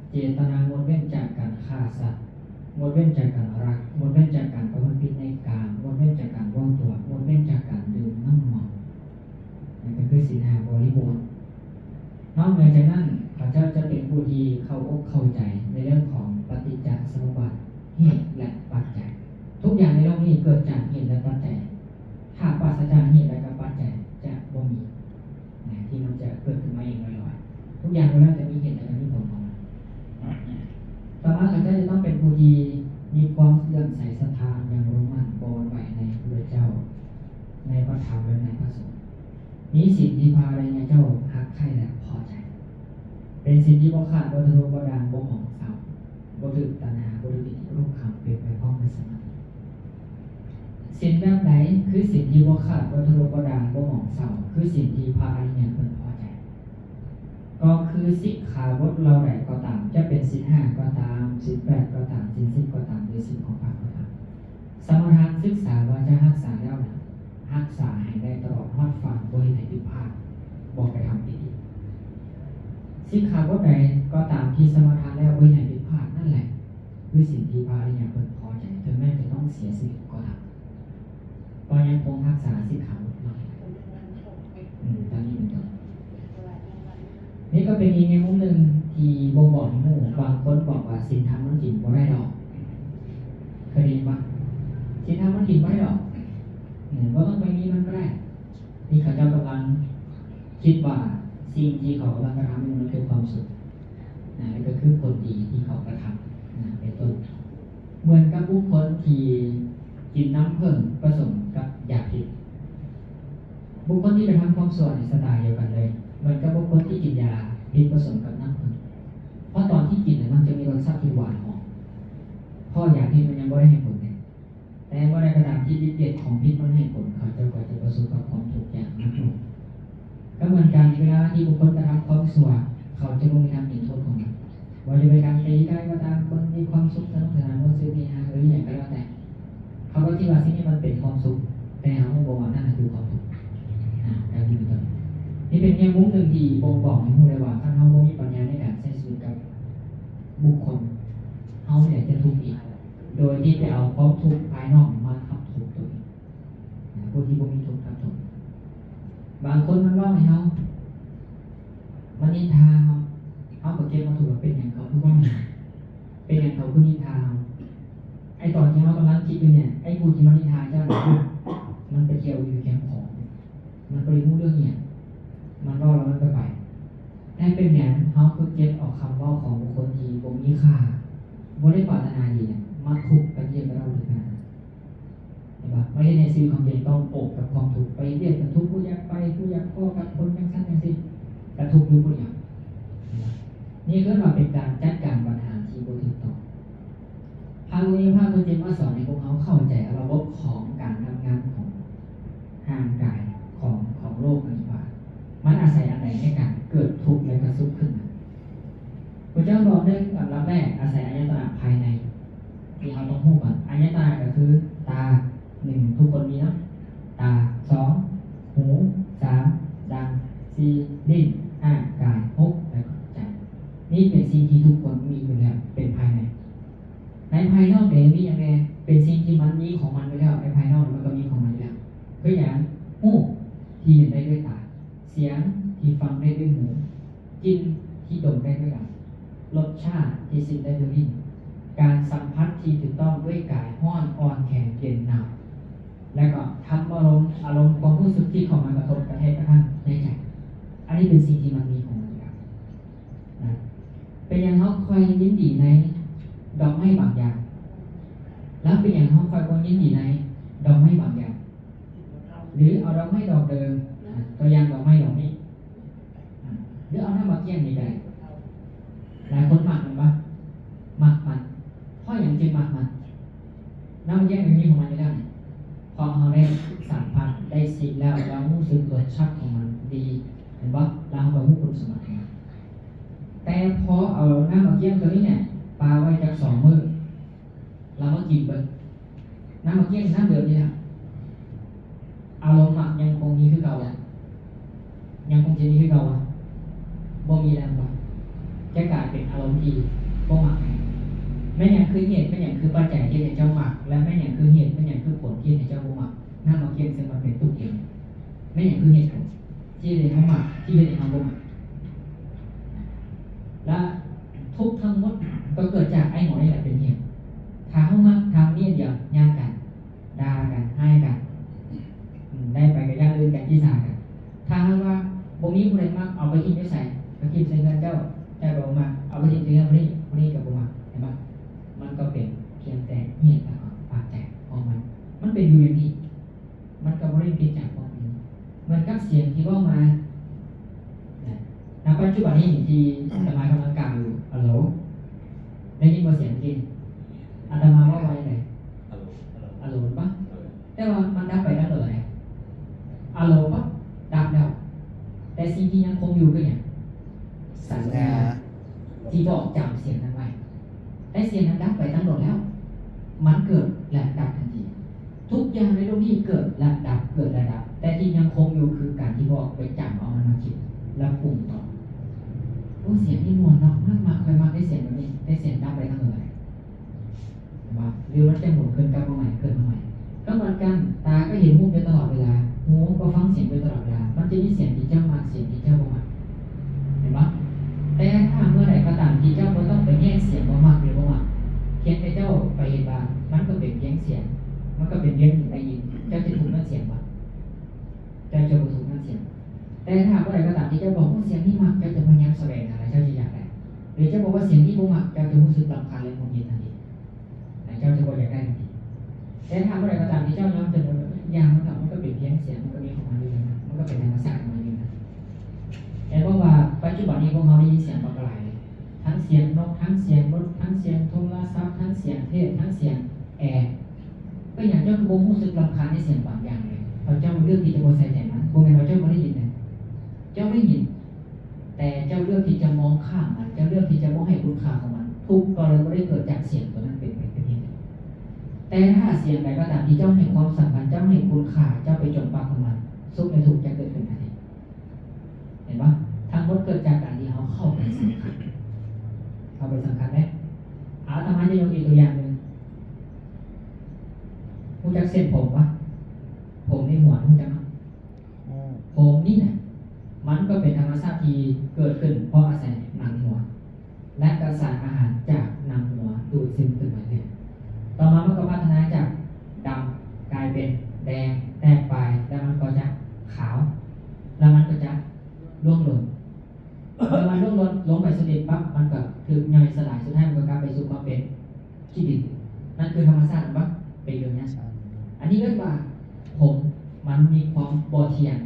เจตนางดเว้นจากการฆ่าสัตว์งดเว้นจากการรักงดเว้นจากการประพฤติผิดในกามงดเว้นจากการว่องตัวงดเว้นจากการดื่มน้ำเมานั่นก็คือศีลห้าบริบูรณ์ นอกเหนือจากนั้นข้าเจ้าจะเป็นผู้ที่เข้าอกเข้าใจในเรื่องของปฏิจจสมุปบาทเหตุและปัจจัยทุกอย่างในโลกนี้เกิดจากเหตุและปัจจัยถ้าปราศจากเหตุและปัจจัยจะบ่มีที่มันจะเกิดขึ้นมาเองลอยๆทุกอย่างเราจะมีเหตุและมีผลของมันต่อมาข้าเจ้าจะต้องเป็นผู้ที่มีความเลื่อมใสศรัทธาอย่างมุ่งมั่นบ่หวั่นไหวในพระเจ้าในพระธรรมและในพระสงฆ์มีสิ่งที่พาอะไรเจ้าหักใคร่และพอใจเป็นสิ่งที่บ่ขาดบ่ทะลุบ่ด่างบ่หมองเศร้าบ่ถึกตัณหาบ่ถึกที่รูปคำเป็นไปพร้อมในสมาธิสิ่งแบบไหนคือสิ่งที่บ่ขาดบ่ทะลุบ่ด่างบ่หมองเศร้าคือสิ่งที่พาอริยะเพิ่นพอใจก็คือสิกขาบทเราใดก็ตามจะเป็นศีล5ก็ตามศีล8ก็ตามศีล10ก็ตามหรือศีลของพระก็ตามสมถะศึกษาว่าจะรักษาแล้วนะรักษาให้ได้ตลอดฮอดฟังบ่ให้ผิดพลาดบ่ไปทำผิดอีกสิกขาบทใดก็ตามที่สมถะแล้วบ่ให้ผิดพลาดนั่นแหละคือสิ่งที่พระอริยะเพิ่นพอใจถึงแม้จะต้องเสียชีวิตก็ตามก็ยังคงรักษาสิกขาบทนั้นตอนนี้เป็นต้นนี่ก็เป็นอีกในมุมหนึ่งที่บ่งบอกให้หมู่บางคนบอกว่าศีลธรรมมันกินบ่ได้ดอกเคยได้ยินบ่ศีลธรรมมันกินบ่ได้ดอกบ่ต้องไปมีมันก็ได้นี่เขาเจ้ากำลังคิดว่าสิ่งที่เขากำลังกระทำมันคือความสุขนั่นก็คือผลดีที่เขากระทำเป็นต้นเหมือนกับบุคคลที่กินน้ำผึ้งผสมกับยาพิษบุคคลที่กระทำความชั่วในสไตล์เดียวกันเลยเหมือนกับบุคคลที่กินยาพิษผสมกับน้ำผึ้งเพราะตอนที่กินมันจะมีรสชาติที่หวานหอมเพราะยาพิษมันยังไม่ได้ให้ผลแต่ว่าในกระดาษที่ฤทธิ์เดชของพิษมันให้ผลเขาจะก็จะประสบกับความทุกข์อย่างหนักหน่วงก็เหมือนกันเวลาที่บุคคลกระทำความชั่วเขาจะลงในทางเห็นโทษของมันว่าจะเป็นการตีกันก็ตามคนมีความสุขสนุกสนานบนซื้อมีฮาหรืออย่างไรก็แล้วแต่เขาก็คิดว่าสิ่งนี้มันเป็นความสุขแต่เขาไม่บอกว่านั่นคือความทุกข์การยืนต้นนี่เป็นแง่มุมหนึ่งที่บ่งบอกให้รู้ได้ว่าถ้าเขาบ่มีปัญญาในการใช้ชีวิตกับบุคคลเขาเนี่ยจะทุกข์อีกโดยที่ไปเอาความทุกข์ภายนอกมาทับทุกข์ตัวเองผู้ที่บ่มีทุกข์ทับทุกข์บางคนมันว่าให้เขามันนินทาเขาก็เก็บมาถูกว่าเป็นอย่างเขาคือว่าเป็นอย่างเขาคือนินทาไอ้ตอนที่เขากำลังคิดอยู่เนี่ยไอ้ผู้ที่มันนินทาเจ้าหน้ามันไปเกี่ยวอยู่แคมป์ของมันไปรู้เรื่องเนี่ยมันว่าแล้วมันก็ไปแต่เป็นอย่างเขาคือเก็บออกคำว่าของบุคคลที่บ่มีค่าบ่ได้ปรารถนาดีเนี่ยมาทุกข์ไปเรียกเราถึงขนาดเห็นปะไม่ใช่ในชีวิตของเด็กต้องโอบกับความทุกข์ไปเรียกกับทุกข์ผู้อยากไปผู้อยากข้อกับคนยังสั้นยังสิ้นแต่ทุกข์อยู่ผู้เดียวนี่คือว่าเป็นการจัดการปัญหาที่บ่ถูกต้องพระพุทธเจ้าจึงมาสอนให้พวกเขาเข้าใจระบบของการทำงานของร่างกายของโลกนี้ว่ามันอาศัยอะไรในการเกิดทุกข์และกระสุขขึ้นมาพระเจ้าบอกเรื่องอันดับแรกอาศัยอายตนะภายในที่เราต้องพูดก่อนอายตนะก็คือตา1ทุกคนมีเนาะตา2หู3ดัง4ลิ้น5กาย6แล้วก็ใจนี่เป็นสิ่งที่ทุกคนมีอยู่แล้วเป็นภายในในภายนอกเดี๋ยวมีอย่างไรเป็นสิ่งที่มันมีของมันไปแล้วในภายนอกมันก็มีของมันแล้วคืออย่างหูที่เห็นได้ด้วยตาเสียงที่ฟังได้ด้วยหูกลิ่นที่ดมได้ด้วยลิ้นรสชาติที่สิ้นได้ด้วยลิ้นการสัมผัสที่ถูกต้องด้วยกายห้อนอ่อนแข็งเย็นหนาวและก็ทำอารมณ์ความรู้สึกที่เข้ามากระทบกระแทกกระทั่งในใจอันนี้เป็นสิ่งที่มันมีของมันอยู่แล้วนะเป็นอย่างเขาคอยยินดีในดอกไม้บางอย่างแล้วเป็นอย่างเขาคอยยินดีในดอกไม้บางอย่างหรือเอาดอกไม้ดอกเดิมตัวอย่างดอกไม้ดอกนี้หรือเอาน้ำมาเกี้ยนนี่ได้หลายคนหมักมันปะหมักมันเพราะอย่างจึงหมักมันน้ำมาเกี้ยนมันมีของมันอยู่แล้วพอเราได้สัมผัสได้สิ่งแล้วเรารู้สึกรสชาติของมันดีเห็นปะเราเอาไปพูดคุณสมบัติแต่พอเอาน้ำมาเกี้ยนตัวนี้เนี่ยปาไว้จาก2 มื้อเราก็กินไปน้ำมาเกี้ยนน้ำเดือดนี่นะอารมณ์หมักยังคงมีคือเก่ายังคงจะมีคือเก่าบ่มีแล้วบ่จะกลายเป็นอารมณ์ที่บ่หมักแม่อย่างคือเหตุแม่อย่างคือปัจจัยที่ให้เจ้าหมักและแม่อย่างคือเหตุแม่อย่างคือผลที่ให้เจ้าบ่หมักน้ำมาเกี้ยนซึ่งมันเป็นตุกเองแม่อย่างคือเหตุผลที่ให้เขาหมักที่ให้เขาบ่หมัก มีผู้ใดมากเอาไปทิ้งไว้ใส่ไปทิ้งใส่เงินเจ้าบอกมาเอาไปทิ้งใส่เงินคนนี้กับผมมาเห็นปะมันก็เป็นเพียงแต่เหตุแล้วก็ปากแตกของมันเป็นอยู่อย่างนี้มันก็ไม่ได้เพียงจากความนี้เหมือนกับเสียงที่ว่ามาณปัจจุบันนี้ที่อาตมากำลังกล่าวอยู่ฮัลโหลได้ยินเสียงกินอาตมาว่าไว้ไหนฮัลโหลปะแต่ว่ามันดับไปแล้วเลยฮัลโหลปะดับแล้วแต่สิ่งที่ยังคงอยู่ก็อย่างสัญญาที่บอกจำเสียงนั้นไว้แต่เสียงนั้นดับไปตั้งหมดแล้วมันเกิดและดับทันทีทุกอย่างในโลกนี้เกิดและดับเกิดและดับแต่ที่ยังคงอยู่คือการที่บอกไปจำเอามันมาคิดแล้วปรุงต่อโอ้เสียงที่มวลเนาะมากๆค่อยมากได้เสียงแบบนี้ได้เสียงดับไปทั้งเลยว่าหรือมันจะหมุนเกินกลับมาใหม่เกิดมาใหม่ก็เหมือนกันตาก็เห็นรูปไปตลอดเวลาหูก็ฟังเสียงไปตลอดเวลามันจะมีเสียงที่เจ้ามาเสียงที่เจ้าบ่มาเห็นปะแต่ถ้าเมื่อไหร่ก็ตามที่เจ้าไม่ต้องไปแย่งเสียงบ่มากหรือบ่มากเพียงแต่เจ้าไปเห็นว่ามันก็เป็นเพียงเสียงมันก็เป็นเพียงหนึ่งได้ยินเจ้าจะถูกนั่นเสียงปะเจ้าจะบ่ถูกนั่นเสียงแต่ถ้าเมื่อไหร่ก็ตามที่เจ้าบอกว่าเสียงที่มากเจ้าจะพยายามแสวงหาอะไรเจ้าจะอยากได้หรือเจ้าบอกว่าเสียงที่บ่มากเจ้าจะรู้สึกรำคาญและหงุดหงิดทันทีเจ้าจะบ่อยากได้ทันทีแต่ถ้าเมื่อไหร่ก็ตามที่เจ้ายอมจนอย่างมันก็เป็นเพียงเสียงมันก็มีของมันอยู่นะมันก็เป็นธรรมชาติของมันอยู่นะแต่เพราะว่าปัจจุบันนี้พวกเราได้ยินเสียงหลากหลายทั้งเสียงนกทั้งเสียงรถทั้งเสียงโทรศัพท์ทั้งเสียงเทศทั้งเสียงแอร์ก็อย่างเจ้าคือบ่รู้สึกรำคาญในเสียงบางอย่างเลยพอเจ้าเลือกที่จะบ่ใส่ใจมันบ่แม่นว่าเจ้าบ่ได้ยินนะเจ้าได้ยินแต่เจ้าเลือกที่จะมองข้ามมันเจ้าเลือกที่จะบ่ให้คุณค่าของมันทุกก็เลยบ่ได้เกิดจากเสียงตัวนั้นเป็นเหตุแต่ถ้าเสียงใดก็ตามที่เจ้าให้ความสำคัญเจ้าให้คุณค่าเจ้าไปจมปลักของมันสุขในทุกข์จะเกิดขึ้นทันทีเห็นปะทั้งหมดเกิดจากการที่เขาเข้าไปสำคัญได้อาตมาจะยกอีกตัวอย่างหนึ่งรู้จักเส้นผมปะผมในหัวรู้จักมั้ยผมนี่นะมันก็เป็นธรรมชาติที่เกิดขึ้นเพราะอาศัยหนังหัวและกระสานอาหารจากหนังหัวดูดซึมขึ้นมาเลยต่อมามันก็พัฒนาจากดำกลายเป็นแดงแตกปลายแล้วมันก็จะขาวแล้วมันก็จะร่วงหล่นแล้วมันร่วงหล่นลงไปสุดดินปั๊บมันก็คือย่อยสลายสุดท้ายมันก็กลับไปสู่ความเป็นขี้ดินนั่นคือธรรมชาติปั๊บเป็นอย่างนี้อันนี้เรียกว่าผมมันมีความบ่เที่ยง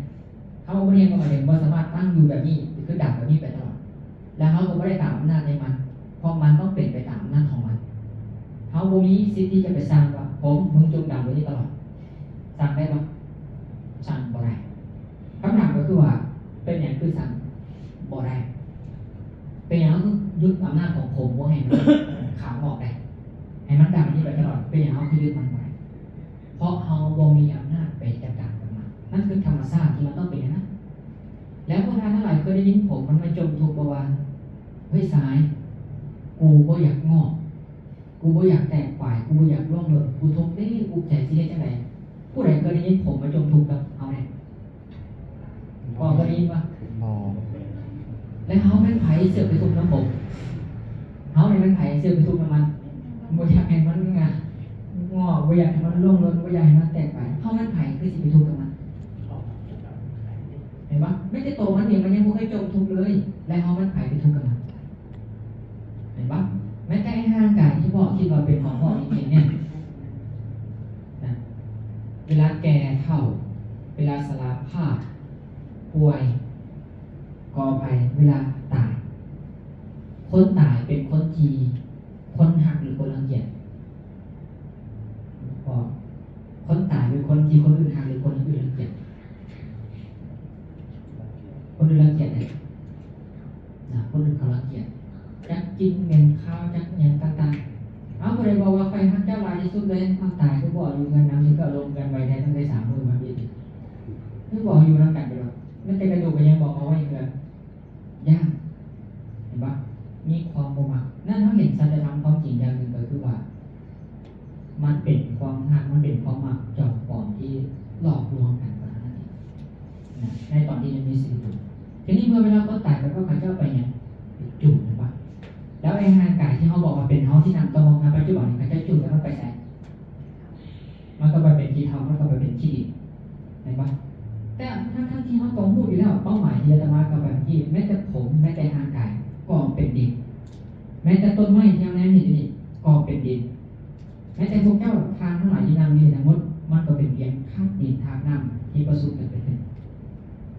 เขาบ่เที่ยงก็หมายถึงว่าสามารถตั้งอยู่แบบนี้คือดับแบบนี้ไปตลอดแล้วเขาก็ไม่ได้ตามอำนาจในมันเพราะมันต้องเป็นไปตามอำนาจของมันเขาบ่มีสิทธิ์ที่จะไปสร้างว่ามึงจงดับไว้ที่ตลอดสร้างได้ปะสร้างบ่ได้คำถามก็คือว่าเป็นอย่างคือสร้างบ่ได้เป็นอย่างคือยึดอำนาจของผมว่าให้มันขาวออกได้ให้มันดับนี้ไปตลอดเป็นอย่างเขาคือยึดมันไว้เพราะเขาบ่มีอำนาจไปจัดการกับมันนั่นคือธรรมชาติที่มันต้องเป็นอย่างนั้นแล้วพวกท่านทั้งหลายเคยได้ยินผมมันมาจมทุกข์ประวันเฮ้ยสายกูบ่อยากงอกกูบ่อยากแตกปลายกูบ่อยากร่วงหล่นกูทุกข์ได้กูใจสิเฮ็ดจังได๋ผู้ใดเคยได้ยินผมมาจมทุกข์กับเฮาเนี่ยบ่เคยได้ยินปะแล้วเฮาแม่นไผเสือกไปทุกข์นำผมเฮานี่แม่นไผเสือกไปทุกข์นำมันบ่อยากให้มันงอกบ่อยากให้มันร่วงหล่นบ่อยากให้มันแตกปลายเฮาแม่นไผคือสิไปทุกข์กับมันเห็นปะไม่ได้โตมันเองมันยังบ่เคยจมทุกข์เลยแล้วเฮาแม่นไผไปทุกข์กับมันเห็นปะแม้แต่ร่างกายที่พ่อคิดว่าเป็นของพ่อจริงๆเนี่ยนะเวลาแก่เฒ่าเวลาสลาภาพป่วยก่อภัยเวลาตายคนตายเป็นคนที่คนหักหรือคนรังเกียจพอคนตายเป็นคนที่คนอื่นหักหรือคนอื่นรังเกียจคนอื่นรังเกียจเนี่ยนะคนอื่นเขารังเกียจจักกินเงินข้าวจักเงินต่างๆเอาไปเลยบอกว่าใครฮักเจ้าหลายที่สุดเลยความตายก็บอกอยู่กันน้ำนี่ก็ลงกันไว้แทนตั้งแต่3 มื้อมันดีไม่บอกอยู่น้ำกันไปหรอกไม่แต่กระดูกก็ยังบอกเอาไว้เกินยากเห็นปะมีความประมาทนั่นเขาเห็นสัจธรรมความจริงอย่างหนึ่งก็คือว่ามันเป็นความหักมันเป็นความหมักจอบปลอมที่หลอกลวงกันนั่นเองนะในตอนที่ยังมีชีวิตอยู่ทีนี้เมื่อเวลาเขาตายไปก็ข้าเจ้าไปเนี่ยจุ่มเห็นปะแล้วไอ้ร่างกายที่เขาบอกว่าเป็นเขาที่นำตัวในปัจจุบันข้าเจ้าจุ่มแล้วมันไปไหนมันก็ไปเป็นที่เท้ามันก็ไปเป็นที่ดินเห็นปะแต่ถ้า งที่เขาต้องพูดอยู่แล้วเป้าหมายที่อาตมากับแบบที่แม้แต่ผมแม้แต่ร่างกายก็เป็นดินแม้แต่ต้นไม้ที่เราแนมเห็นอยู่นี่ก็เป็นดินแม้แต่พวกเจ้าทางทั้งหลายที่นำนี่ทั้งหมดมันก็เป็นเพียงธาตุดินธาตุน้ำที่ประสบกันเป็น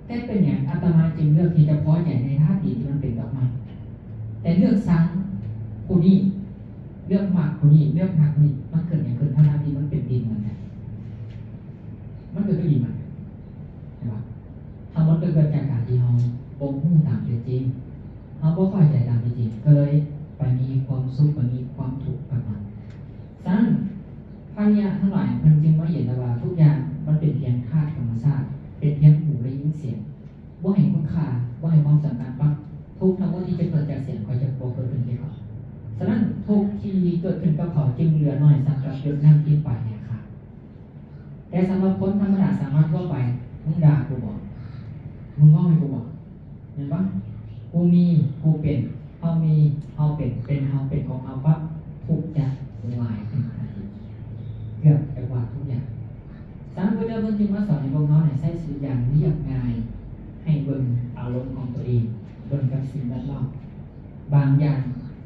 แต่เป็นอย่างอาตมาจึงเลือกที่จะพอใจในธาตุดินที่มันเป็นดอกไม้แต่เลือกสร้างคนนี้เลือกหมากคนนี้เลือกหักคนนี้มันเกิดอย่างเกิดเท่านั้นที่มันเป็นดินเหมือนกันมันเกิดขึ้นดีมันใช่ปะทั้งหมดก็เกิดจากการที่เราบ่งหู้ตามเป็นจริงเราบ่เข้าใจตามเป็นจริงก็เลยไปมีความสุขไปมีความทุกข์กับมันฉะนั้นพระญาทั้งหลายมันจึงว่าเห็นว่าทุกอย่างมันเป็นเพียงธาตุธรรมชาติเป็นเพียงหูได้ยินเสียงบ่ให้คุณค่าบ่ให้ความสำคัญบ้างทุกทั้งหมดที่จะเกิดจากเสียงก็จะบ่เกิดขึ้นที่เขาฉะนั้นทุกที่เกิดขึ้นกับเขาจึงเหลือน้อยสักกับหยดน้ำที่ปลายเนี่ยค่ะแต่สำหรับคนธรรมดาสามารถทั่วไปมึงด่ากูบอกมึงว่าให้กูบอกเห็นปะกูมีกูเป็นเฮามีเฮาเป็นเฮาเป็นของเฮาปั๊บทุกอย่างลายขึ้นทันทีเกือบจะว่าทุกอย่างสามพุทธเจ้าเพิ่งจึงมาสอนให้พวกเขาเนี่ยใช้ชีวิตอย่างเรียบง่ายให้เบิ่งอารมณ์ของตัวเองเบิ่งกับสิ่งแวดล้อมบางอย่าง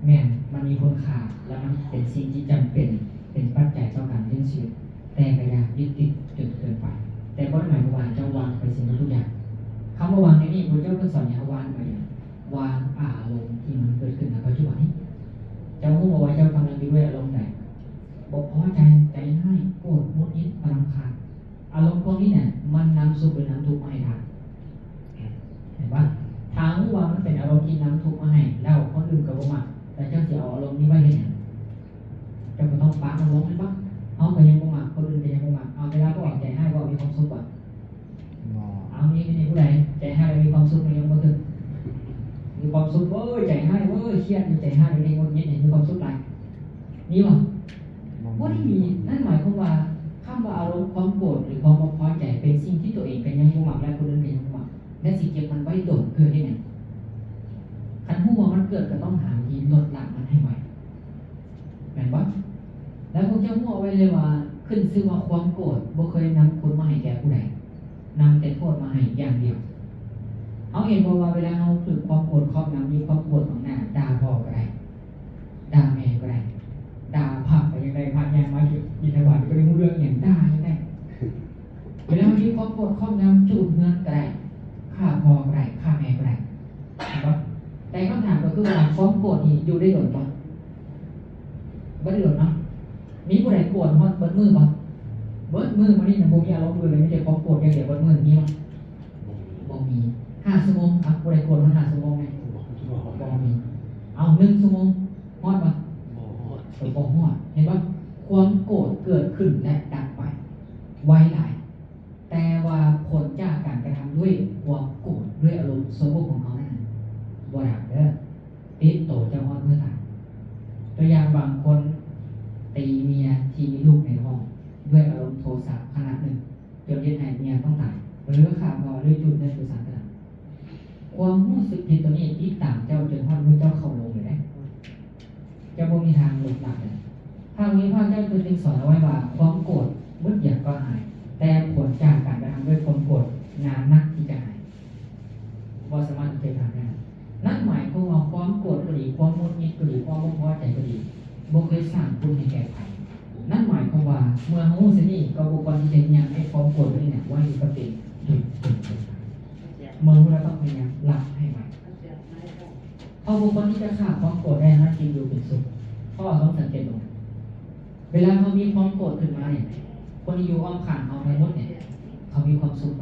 แม่นมันมีคุณค่าและมันเป็นสิ่งที่จำเป็นปัจจัยต่อการเลี้ยงชีวิตแต่ก็อย่ายึดติดจนเกินไปแต่ก็หมายความว่าเจ้าวางไปสิ่งทุกอย่างคำว่าวางในนี้พระเจ้าก็สอนให้วางไปวางอารมณ์ที่มันเกิดขึ้นในปัจจุบันนี้เจ้ารู้ว่าเจ้ากำลังอยู่ด้วยอารมณ์ใดบอกพอใจให้โกรธมุดยิดอารมณ์ขาดอารมณ์พวกนี้เนี่ยมันนำสุขหรือนำทุกข์มาให้ทานเห็นปะทางรู้ว่ามันเป็นอารมณ์ที่นำทุกข์มาให้แล้วคนอื่นก็บ่มาแต่เจ้าเสียเอาอารมณ์นี้ไว้เห็นอย่างเจ้าก็ต้องปะมันลงใช่ปะเอาไปยังบ่มาคนอื่นไปยังบ่มาเอาเวลาก็ออกใจให้ว่ามีความสุขก่อนเอานี้ไม่ได้ผู้ใดใจให้มีความสุขมันยังบ่ถึงมีความสุขเว้ยใจให้เว้ยเครียดมีใจให้มีคนเย็นมีความสุขไรมีบ่บ่ได้มีนั่นหมายความว่าคำว่าอารมณ์ความโกรธหรือความบ่พอใจเป็นสิ่งที่ตัวเองเป็นยังบ่มักและคนอื่นเป็นยังบ่มักและสิ่งเก็บมันไว้โดนคือที่ไหนคันฮู้ว่ามันเกิดก็ต้องหาวิธีลดละมันให้ไวแม่นบ่แล้วพวกเจ้าฮู้เอาไว้เลยว่าขึ้นชื่อว่าความโกรธบ่เคยนำคุณมาให้แก่ผู้ใดนำแต่โทษมาให้อย่างเดียวเขาเห็นว่าเวลาเขาฝึกความโกรธครอบงำมีความโกรธของหน้าด่าพ่อก็ได้ด่าแม่ก็ได้ด่าผักไปยังไงผักยังมาอยู่ยินดีว่าก็ไม่รู้เรื่องอย่างด่ายังไงเวลามีความโกรธครอบงำจูบเงินก็ได้ฆ่าพ่อก็ได้ฆ่าแม่ก็ได้แต่คำถามก็คือว่าความโกรธนี่อยู่ได้หรือเปล่าไม่ได้หรือเนาะมีผู้ใดโกรธฮอดเบิดมือป่ะเบิดมือมานี่นะบ่มีอารมณ์เลยไม่ใช่ความโกรธอย่างเดียวเบิดมือมีมั้ยบ่มี5 ชั่วโมงครับผู้ใดโกรธมัน5 ชั่วโมงไหมบ่มีเอา1 ชั่วโมงฮอดป่ะบ่ฮอดเห็นป่ะความโกรธเกิดขึ้นและดับไปไวหลายแต่ว่าผลจากการกระทำด้วยความโกรธด้วยอารมณ์สมบูรณ์ของเขานั่นบ่ดับเด้อติดโตจะฮอดเมื่อตายตัวอย่างบางคนตีเมียที่มีลูกในห้องด้วยอารมณ์โทสะขนาดหนึ่งจนเย็นให้เมียต้องตายหรือขาพอด้วยจุดในสุสานกระดาษความรู้สึกผิดตัวนี้ที่ต่างเจ้าจนทอดมือเจ้าเข้าลงเลยนะเจ้าบ่มีทางหลุดหลักเลยทางนี้พระเจ้าจึงสอนเอาไว้ว่าความโกรธมืดอยากก็หายแต่ผลจากการกระทำด้วยความโกรธนานนักที่จะหายว่าสามารถเป็นทางได้นั่นหมายความว่าความโกรธก็ดีความมุดมิดก็ดีความไม่พอใจก็ดีบ่เคยสร้างคุณให้แก่ใครนั่นหมายความว่าเมื่อฮู้ซินี่ก็บุคคลที่จะยังให้ความโกรธนี่เนี่ยว่าอยู่กับเป็นจุดเมื่อเราต้องพยายามละให้ไวพอบุคคลที่จะฆ่าความโกรธได้นะกินอยู่เป็นสุขเพราะต้องสังเกตตรงเวลาเขามีความโกรธขึ้นมาเนี่ยคนที่อยู่อ้อมข้างเขาทั้งหมดเนี่ยเขามีความสุข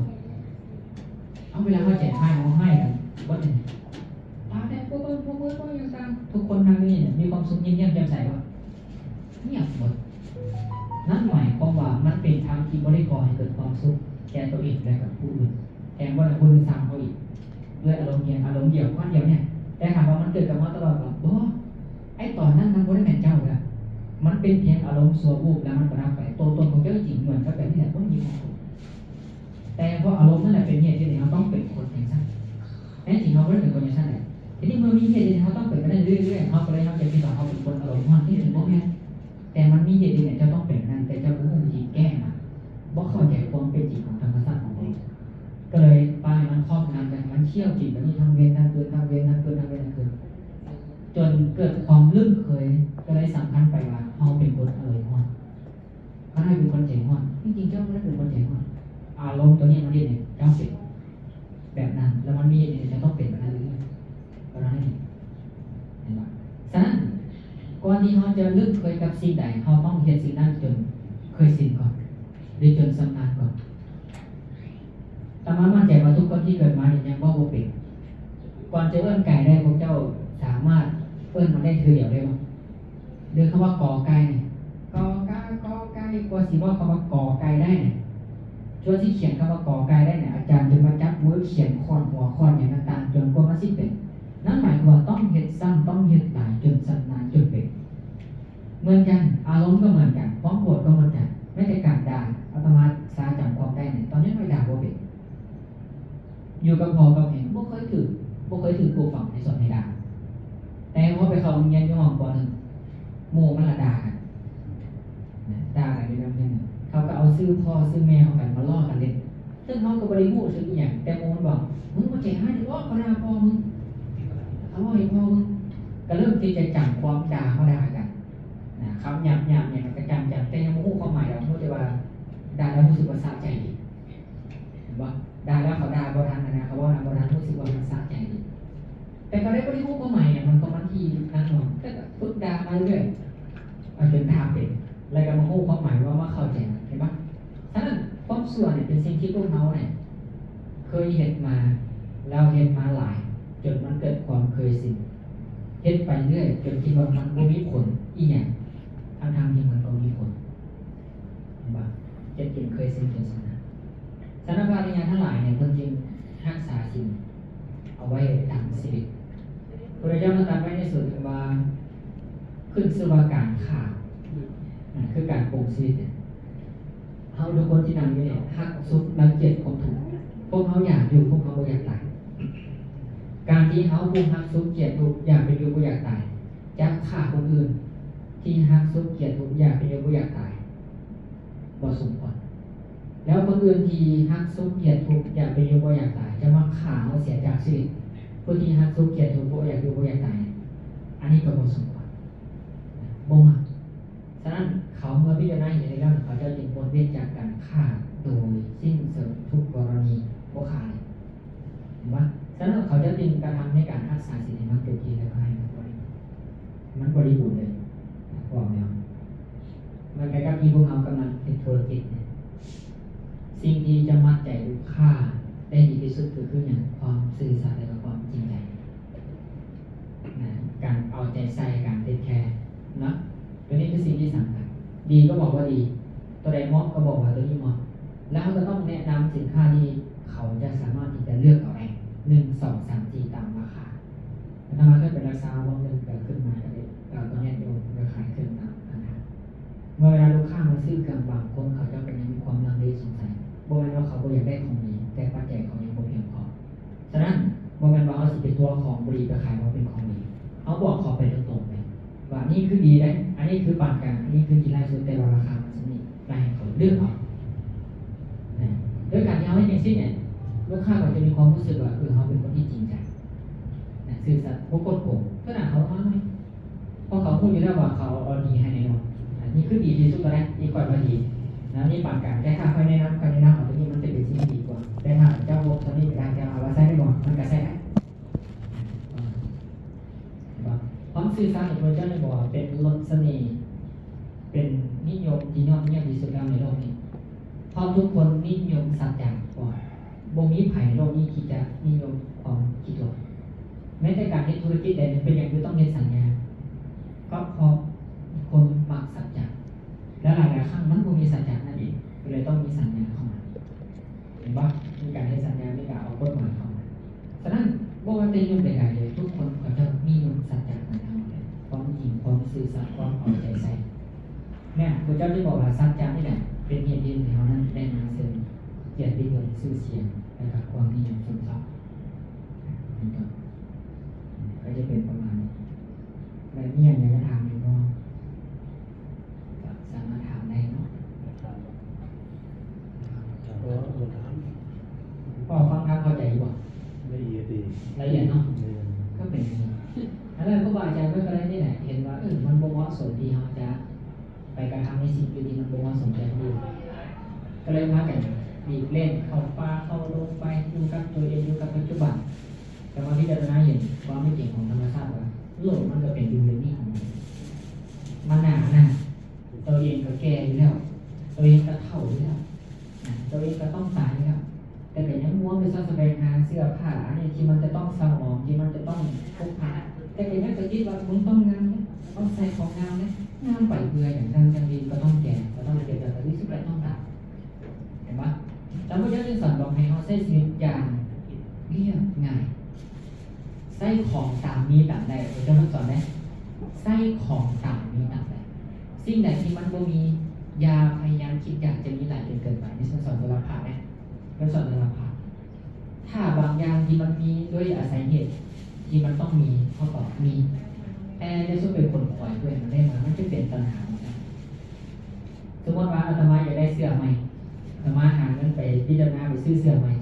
เอาเวลาเขาแจกให้เขาให้กันว่าเนี่ยตาแต่พวกยังตามทุกคนทางนี้เนี่ยมีความสุขเงียบๆแจ่มใสว่าเงียบหมดนั่นหมายความว่ามันเป็นทางที่บริกรให้เกิดความสุขแก่ตัวเองและกับผู้อื่นแทนว่าคนสั่งเขาอีกด้วยอารมณ์เดียวข้อเดียวเนี่ยแต่ถามว่ามันเกิดกับมาตลอดหรอบ่ไอ้ตอนนั้นมันบ่ได้แม่นเจ้าเลยมันเป็นเพียงอารมณ์ชั่ววูบแล้วมันก็ดับไปตัวตนของเจ้าจริงเหมือนกับแบบนี้แหละต้องมีความสุขแต่เพราะอารมณ์นั่นแหละเป็นเหตุที่เราต้องเป็นคนอย่างนั้นแม้จริงเราไม่ได้เป็นคนอย่างนั้นเลยทีนี้เมื่อมีเหตุที่เขาต้องเป็นไปได้เรื่อยๆเขาก็เลยเขาจะคิดว่าเขาเป็นคนอารมณ์ร้อนที่ถึงพวกนี้แต่มันมีเหตุที่ไหนจะต้องเป็นนั่นแต่เจ้าก็ไม่มีแก้มาเพราะเข้าใจความเป็นจริงของธรรมชาติของเองก็เลยไป ให้มันครอบงำกันมันเชี่ยวจิตแบบนี้ทำเวรทำคืนทำเวรทำคืนทำเวรทำคืนจนเกิดความลืมเคยก็เลยสำคัญไปว่าเราเป็นคนอร่อยห้อนเขาได้เป็นคนใจห้อนจริงๆเจ้าไม่ได้เป็นคนใจห้อนอารมณ์ตัวนี้มันเรียกเนี่ยเจ้าเป็นแบบนั้นแล้วมันมีเนี่ยจะต้องเป็นแบบนั้นเลยเพราะนั้นเห็นไหมฉะนั้นก่อนที่เราจะลืมเคยกับสิ่งใดเราต้องเห็นสิ่งนั้นจนเคยสิ่งก่อนหรือจนสำนักก่อนแต่มามั่นใจว่าทุกคนที่เกิดมาเนี่ยยังว่าโบเป็นก่อนจะเอื้อนไก่ได้พวกเจ้าสามารถเอื้อนมันได้เดียวได้ไหมเรื่องคำว่ากอไก่เนี่ยกอไก่กอไก่กว่าสิว่าคำว่ากอไก่ได้เนี่ยช่วงที่เขียนคำว่ากอไก่ได้เนี่ยอาจารย์จะมาจับมือเขียนคอนหัวคอนอย่างต่างๆจนกว่ามันสิเป็นนั่นหมายความว่าต้องเห็ดซ้ำต้องเห็ดหลายจนชำนาญจนเป็นเหมือนกันอารมณ์ก็เหมือนกันความโกรธก็เหมือนกันไม่แต่การด่าอาตมาสาจำความได้เนี่ยตอนนี้ไม่ด่าโบเป็นอยู่กับพ่อกับแม่บ่เคยถือปลูกฝังในส่วนในด่าแต่พอไปเข้าโรงเรียนอยู่ห้องป .1 หมู่มันละด่ากันด่ากันในโรงเรียนเขาก็เอาชื่อพ่อชื่อแม่เขากันมาล้อกันเล่นซึ่งเขาก็บริบูรณ์ซึ่งอย่างแต่โมมันบอกมึงมาเจ๋งให้ล้อเขาด่าพ่อมึงเขาล้อให้พ่อมึงก็เริ่มที่จะจำความด่าเขาด่ากันคำหยาบเนี่ยมันก็จำแต่ยังไม่รู้ความหมายเราพูดแต่ว่าด่าแล้วรู้สึกว่าสะใจดีเห็นปะด่าแล้วเขาด่าบทันนะเขาว่าบทันรู้สึกว่ามันสะใจดีแต่ก็ได้บริบูรณ์ความหมายเนี่ยมันก็มันที่นั่นหรอกแต่ก็ฝึกด่ามาเรื่อยจนด่าเป็นแล้วก็มารู้ความหมายว่าเข้าใจเห็นปะฉะนั้นความส่วนเนี่ยเป็นสิ่งที่พวกเราเนี่ยเคยเห็นมาแล้วเห็นมาหลายจนมันเกิดความเคยชินเห็นไปเรื่อยจนคิดว่ามันไม่มีผลอีอย่างทางที่มันก็มีผลว่าจะเป็นเคยชินจนสนะสารพัดอย่างทั้งหลายเนี่ยคนจริงรักษาสิ่งเอาไว้ดังสิริพระเจ้าตรัสไว้ในส่วนว่าขึ้นชื่อว่าการฆ่าคือการปรุงชีวิตเขาทุกคนที่นั่งอยู่เนี่ยฮักซุกรังเกียจความถูกพวกเขาอยากอยู่พวกเขาไม่อยากตายการที่เขาปรุงฮักซุกเกียจถูกอยากเป็นอยู่ไม่อยากตายจะฆ่าคนอื่นที่ฮักซุกเกียจถูกอยากเป็นอยู่ไม่อยากตายบ่สมควรแล้วคนอื่นที่ฮักซุกเกียจถูกอยากเป็นอยู่ไม่อยากตายจะมาฆ่าเขาเสียจากชีวิตผู้ที่ฮักซุกเกียจถูกอยากอยู่ไม่อยากตายอันนี้ก็บ่สมควรบ่มาฉะนั้นเขาเมื่อพิจารณาเห็นในเรื่องเขาจะจึงพ้นเว้นจากการฆ่าโดยสิ้นเชิงทุกกรณีโมฆะเห็นไหมฉะนั้นเขาจะจึงกระทำในการรักษาศีลให้มันเกิดขึ้นแล้วให้มันบริบูรณ์เลยบอกแล้วมันใกล้กับที่พวกเขากำลังเป็นธุรกิจเนี่ยสิ่งที่จะมัดใจลูกค้าได้ดีที่สุดคืออย่างความซื่อสัตย์และความจริงใจการเอาใจใส่การเทคแคร์นะตัวนี้คือสิ่งที่สำคัญดีก็บอกว่าดีตัวใดเหมาะก็บอกว่าตัวนี้เหมาะแล้วเขาก็ต้องแนะนำสินค้าที่เขาจะสามารถที่จะเลือกเอาเอง1 2 3 4ตามราคาถ้ามาขึ้นเป็นราคาวันหนึ่งเกิดขึ้นมาก็ได้ตัวนี้โดนราคาขึ้นตามราคาเมื่อเวลาลูกค้ามาซื้อกับบางคนเขาจะเป็นยังมีความลังเลสงสัยโบแมนว่าเขาอยากได้ของดีแต่ปัจจัยเขายังไม่เพียงพอฉะนั้นโบแมนว่าเขาสิเป็นตัวของบริการขายว่าเป็นของดีเขาบอกเขาไปตรงๆเลยว่านี่คือดีได้อันนี้คือปานกลางอันนี้คือดีไล่สุดแต่ราคามันจะมีรายเขาเลือกเอาด้วยการที่เขาให้จริงสิ้นเนี่ยลูกค้าก็จะมีความรู้สึกว่าเขาเป็นคนที่จริงใจสื่อสารพวกโกงขนาดเขาทำไหมเพราะเขาพูดอยู่แล้วว่าเขาเอาดีให้แน่นอนนี่คือดีที่สุดแล้วนี่ก่อนว่าดีนะนี่ปานกลางแต่ถ้าค่อยแนะนำเอาตัวนี้มันจะเป็นสิ่งที่ดีกว่าแต่ถ้าเจ้าตอนนี้เป็นการจะเอาว่าใช้ได้บ่มันก็ใช้ได้ความสื่อสารของพระเจ้าเนี่ยบอกว่าเป็นรสเสน่ห์เป็นนิยมที่ยอดเยี่ยมที่สุดแล้วในโลกนี้เพราะทุกคนนิยมสัจจะก่อนบ่มีไผ่โลกนี้ที่จะนิยมความคิดหลอกแม้แต่การที่ธุรกิจใดเป็นอย่างที่ต้องเรียนสัญญาก็เพราะคนมักสัจจะและหลายๆครั้งมันบ่มีสัจจะนั่นเองก็เลยต้องมีสัญญาเข้ามาเห็นปะมีการให้สัญญามีการเอากฎหมายเข้ามาฉะนั้นบ่ว่าจะยุ่งใดๆเลยทุกคนก็จะมีสัจจะกันทั้งหมดเลยความจริงความสื่อสารความเอาใจใส่เนี่ยพระเจ้าที่บอกว่าสัจจะนี่แหละเป็นเหตุที่เขานั้นได้มาเสริมเกียรติยศชื่อเสียงและกับความนิยมชมชอบก็จะเป็นประมาณนี้และนี่อย่างไรถามอยู่ก็สามารถถามได้เนาะพอฟังครับเข้าใจ ละเอียดเนาะก็เป็นอย่างนี้แล้วครูบาอาจารย์ก็ได้นี่แหละเห็นว่ามันบ่เหมาะสมที่เราจะไปกระทำในสิ่งที่มันบ่เหมาะสมแก่ผู้อื่นก็เลยพากันหลีกเล่นเข้าป่าเข้าลงไปอยู่กับตัวเองอยู่กับปัจจุบันแต่ว่าพิจารณาเห็นความไม่จริงของธรรมชาติว่าโลกมันก็เป็นอยู่อย่างนี้ของมันหนานะตัวเองก็แก่อยู่แล้วตัวเองก็เฒ่าอยู่แล้วตัวเองก็ต้องตายอยู่แล้วแต่ก็ยังม้วนไปซ่อนแสดงหาเสื้อผ้าเนี่ยที่มันจะต้องเศร้าหมองที่มันจะต้องพกพาแต่ก็ยังจะคิดว่ามึงต้องงามเนี่ยต้องใส่ของงามเนี่ยงามไปเพื่ออย่างนั้นจังดีก็ต้องแก่ก็ต้องเจ็บแต่ที่สุดแล้วต้องตายเห็นปะแล้วพระเจ้าจึงสอนบอกให้เขาใช้ชีวิตอย่างเรียบง่ายใส่ของตามมีตามใดพระเจ้าสอนไหมใส่ของตามมีตามใดสิ่งใดที่มันบ่มียาพยายามคิดอยากจะมีหลายจนเกินไปนี่สอนสารพัดนะก็สอนสารพัดถ้าบางอย่างที่มันมีด้วยอาศัยเหตุที่มันต้องมีเขาตอบมีแต่ในส่วนเป็นคนปล่อยด้วยมันได้มามันจะเป็นปัญหาเหมือนกันสมมติว่าอาตมาอยากได้เสื้อใหม่อาตมาหาเงินไปพิจารณาไปซื้อเสื้อใหม่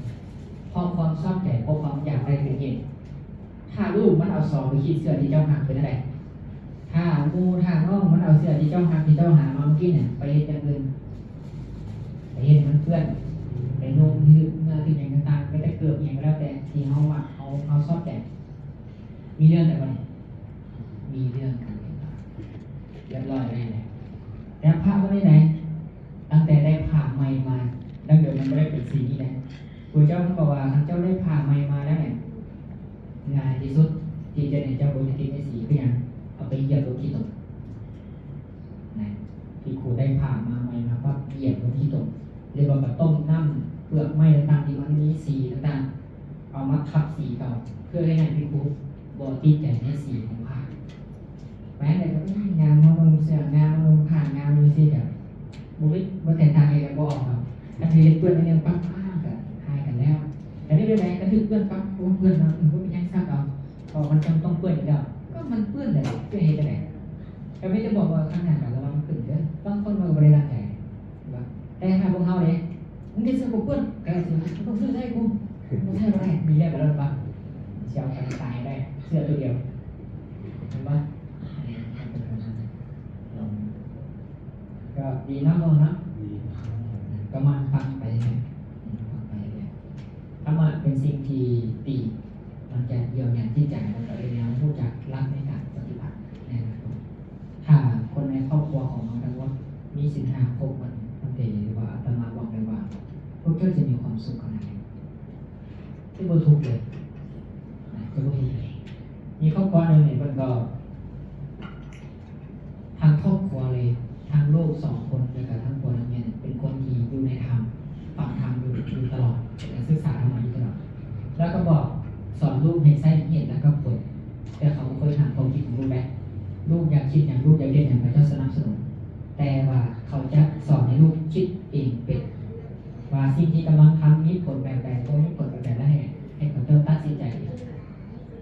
เพราะความชอบใจเพราะความอยากได้เป็นเหตุถ้าลูกมันเอาซองไปคิดเสื้อที่เจ้าหักเป็นอะไรถ้างูถ้าน้องมันเอาเสื้อที่เจ้าหักที่เจ้าหามาเมื่อกี้เนี่ยไปเห็นอย่างอื่นไปเห็นมันเพื่อนไปนุ่งที่เนื้อที่อย่างต่างๆไม่ได้เกิดอย่างก็แล้วแต่ที่เขาหมักเขาชอบแต่มีเรื่องแต่วันมีเรื่องกันเรียบร้อยเลยเนี่ยแล้วภาพก็ไม่ไหนตั้งแต่ได้ผ่าไม้มาดั้งเดิมมันไม่ได้เป็นสีนี้นะครูเจ้าท่านบอกว่าท่านเจ้าได้ผ่าไม้มาแล้วเนี่ยง่ายที่สุดที่จะเนี่ยเจ้าบนติดในสีก็ยังเอาไปเหยียบลงที่ตกนะที่ครูได้ผ่ามาไม้มาปั๊บเหยียบลงที่ตกเรียกว่าแบบต้มน้ำเปลือกไม้ต่างๆที่มันมีสีต่างๆเอามาทับสีเก่าเพื่อให้นายพี่ครูบอติดใจในสีของผ้าแม้แต่ก็งานมาลงเสื้องานมาลงผ่างานมีสีแบบบุริบัแต่ทางเองก็ออกครับถ้าเห็นเพื่อนเนี่ยปั๊บกันหายกันแล้วแต่นี่เป็นไรก็คือเพื่อนปั๊บเพื่อนเราเพื่อนยังทราบเอาพอมันจำต้องเพื่อนอีกแล้วก็มันเพื่อนเลยเพื่อนเหตุอะไรแต่ไม่จะบอกว่าขนาดแบบเราขึ้นเยอะต้องคนมาบริการใจแต่ถ้าพวกเขาเนี่ยมึงได้ซื้อกับเพื่อนกันสิต้องซื้อได้กูไม่ใช่อะไรมีแค่แบบนั้นปะเชียวกันตายได้เสื้อตัวเดียวเห็นปะก็ดีนะมองนะก็มาฟังไปเลยฟังไปเลยถ้ามาเป็นสิ่งที่ดีมันจะเยียวยาที่ใจมันก็เลยแล้วรู้จักรักในการปฏิบัติแน่นอนถ้าคนในครอบครัวของน้องทั้งหมดมีสินค้าครบมันเตหรือว่าอาตมาบอกเลยว่าพวกเจ้าจะมีความสุขขนาดไหนที่บ่ทุกข์เลยจะบ่ทุกข์เลยมีครอบครัวหนึ่งเนี่ยมันก็ทางครอบครัวเลยทางลูก2 คนแล้วก็ทั้งคนเนี่ยเป็นคนที่อยู่ในธรรมฟังธรรมอยู่ตลอดศึกษาธรรมอยู่ตลอดแล้วก็บอกสอนลูกให้ใช้เหตุและก็ผลแต่เขาเคยถามความคิดของลูกแบบลูกอยากคิดอย่างลูกอยากเรียนอย่างพระเจ้าสนับสนุนแต่ว่าเขาจะสอนให้ลูกคิดเองเป็นว่าสิ่งที่กำลังทำมีผลแบบใดตัวมีผลแบบใดได้ให้เขาเจ้าตัดสินใจ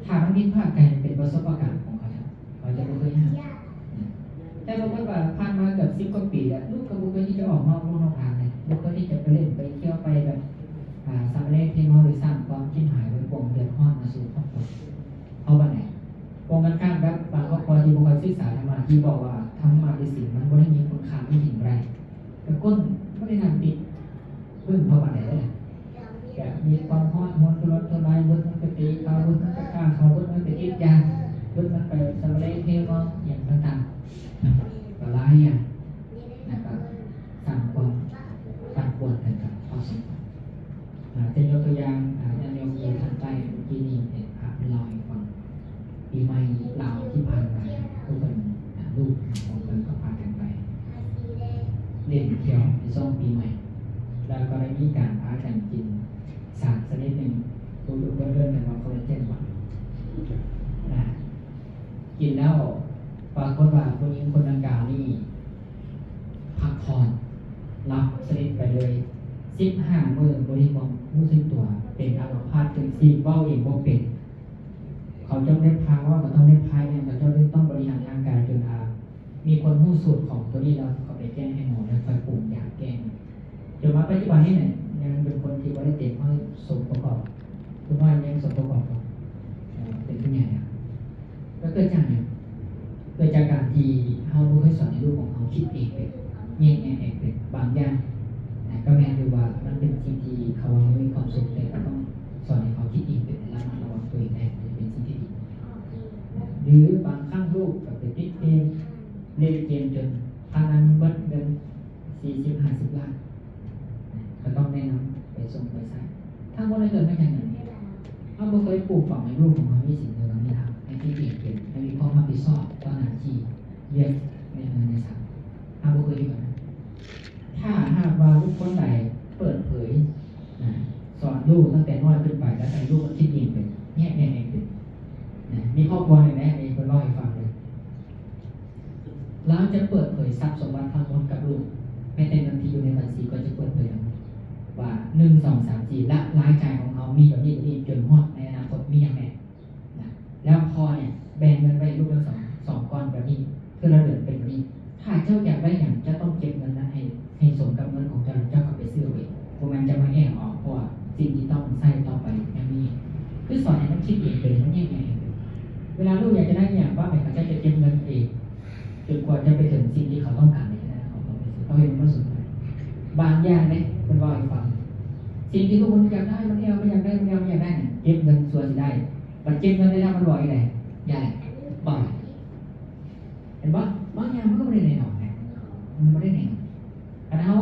ถ้ามันผิดพลาดกันเป็นประสบการณ์ของเขาจะไม่เคยห้ามแต่บางคนว่าผ่านมาเกือบ10 กว่าปีแล้วลูกก็บุกไปที่จะออกนอกลู่นอกทางเลยบุกไปที่จะไปเล่นไปเที่ยวไปแบบสามเล่นเที่ยวหรือสร้างความคิดหายไปปวงเดือดร้อนมาสู่ครอบครัวเอาวันไหนปงกันข้ามครับบางครอบครัวที่บุคคลศึกษาธรรมะที่บอกว่าธรรมะเป็นสิ่งมันไม่ได้มีคุณค่าไม่ถึงไรแต่ก้นไม่ได้นำติดพึ่งเพราะวันไหนเลยแกมีความฮอดมนต์รถทลายรถมันไปตีเขารถมันไปฆ่าเขารถมันไปติดยารถมันไปสามเล่นเที่ยวอย่างต่างๆก็ร้ายอย่างนะครับสร้างความปั่นป่วนกันกับพอสมควรจะยกตัวอย่างอย่างยกตัวทางใต้ที่นี่เนี่ยลอยฟังปีใหม่ลาวที่ผ่านไปทุกคนลูกของคนก็พากันไปเล่นเที่ยวในช่วงปีใหม่แล้วก็ได้มีการพากันกินสารชนิดหนึ่งตัวลูกเดินกันมาคอลลาเจนวันกินแล้วปรากฏว่าผู้หญิงคนดังกล่าวนี่พักผ่อนรับชนิดไปเลย15 มื้อบริกรรู้สึกตัวเป็นอัมพาตถึง4เว้าเองบ่เป็นเขาจำได้พาว่าเขาต้องได้พายเนี่ยเขาต้องบริหารร่างกายจนมีคนรู้สูตรของตัวนี้แล้วเขาไปแก้ให้หมอแล้วคอยปรุงยาแก้จนมาปัจจุบันนี้เนี่ยยังเป็นคนที่ว่าได้เต็มเขาสมประกอบคุณว่ายังสมประกอบ ได้สอนให้ลูกของเขาคิดเองเป็นแยกแยะเองเป็นบางอย่างนะก็แม้ดูว่ามันเป็นสิ่งที่เขาไม่มีความสุขแต่ก็ต้องสอนให้เขาคิดเองเป็นและระวังตัวเองได้จะเป็นสิ่งที่ดีหรือบางครั้งลูกกับไปติดเกมเล่นเกมจนพานันเบิดเงิน40-50 ล้านก็ต้องแนะนำไปส่งไปใช้ถ้าว่าได้เกิดไม่ใช่เงินถ้าเราเคยปลูกฝังให้ลูกของเขามีสิ่งเดียวกันไม่ทำให้คิดเองเป็นให้มีความรับผิดชอบต่อหน้าที่เรียกในเงินในสังถ้าเราเคยดีกว่านั้นถ้าหากว่าลูกคนใดเปิดเผยนะสอนลูกตั้งแต่น้อยขึ้นไปแล้วให้ลูกมันคิดเองเป็นแยกแยะเองเป็นนะมีครอบครัวหนึ่งนะมีคนเล่าให้ฟังเลยแล้วจะเปิดเผยทรัพย์สมบัติทั้งหมดกับลูกไม่แต่เงินที่อยู่ในบัญชีก็จะเปิดเผยทั้งหมดว่า1 2 3 4และรายจ่ายของเขามีแบบนี้จนฮอดในอนาคตมีอย่างไรนะแล้วพอเนี่ยแบ่งเงินไว้ลูกละสองก้อนแบบนี้เพื่อเราเดือนเป็นแบบนี้ถ้าเจ้าอยากได้อย่างจะต้องเก็บเงินนั้นให้สมกับเงินของเจ้ากลับไปซื้อไว้พวกมันจะมาแอบออกเพราะว่าสิ่งที่ต้องใส่ต่อไปยังมีคือสอนให้มันคิดเองเป็นมันแยกแยะเองเวลาลูกอยากจะได้อย่างว่าเขาจะเก็บเงินเองจนกว่าจะไปถึงสิ่งที่เขาต้องการในขณะของเขาไปซื้อเขาเห็นว่าสุดบางอย่างเนี่ยมันว่าให้ฟังสิ่งที่ลูกมันอยากได้มันไม่อยากได้เนี่ยเก็บเงินส่วนที่ได้แต่เก็บเงินได้แล้วมันบ่อยเลยใหญ่บ่อยเห็นปะบางอย่างมันก็ไม่ได้ในหนองไงมันไม่ได้ในอันเขา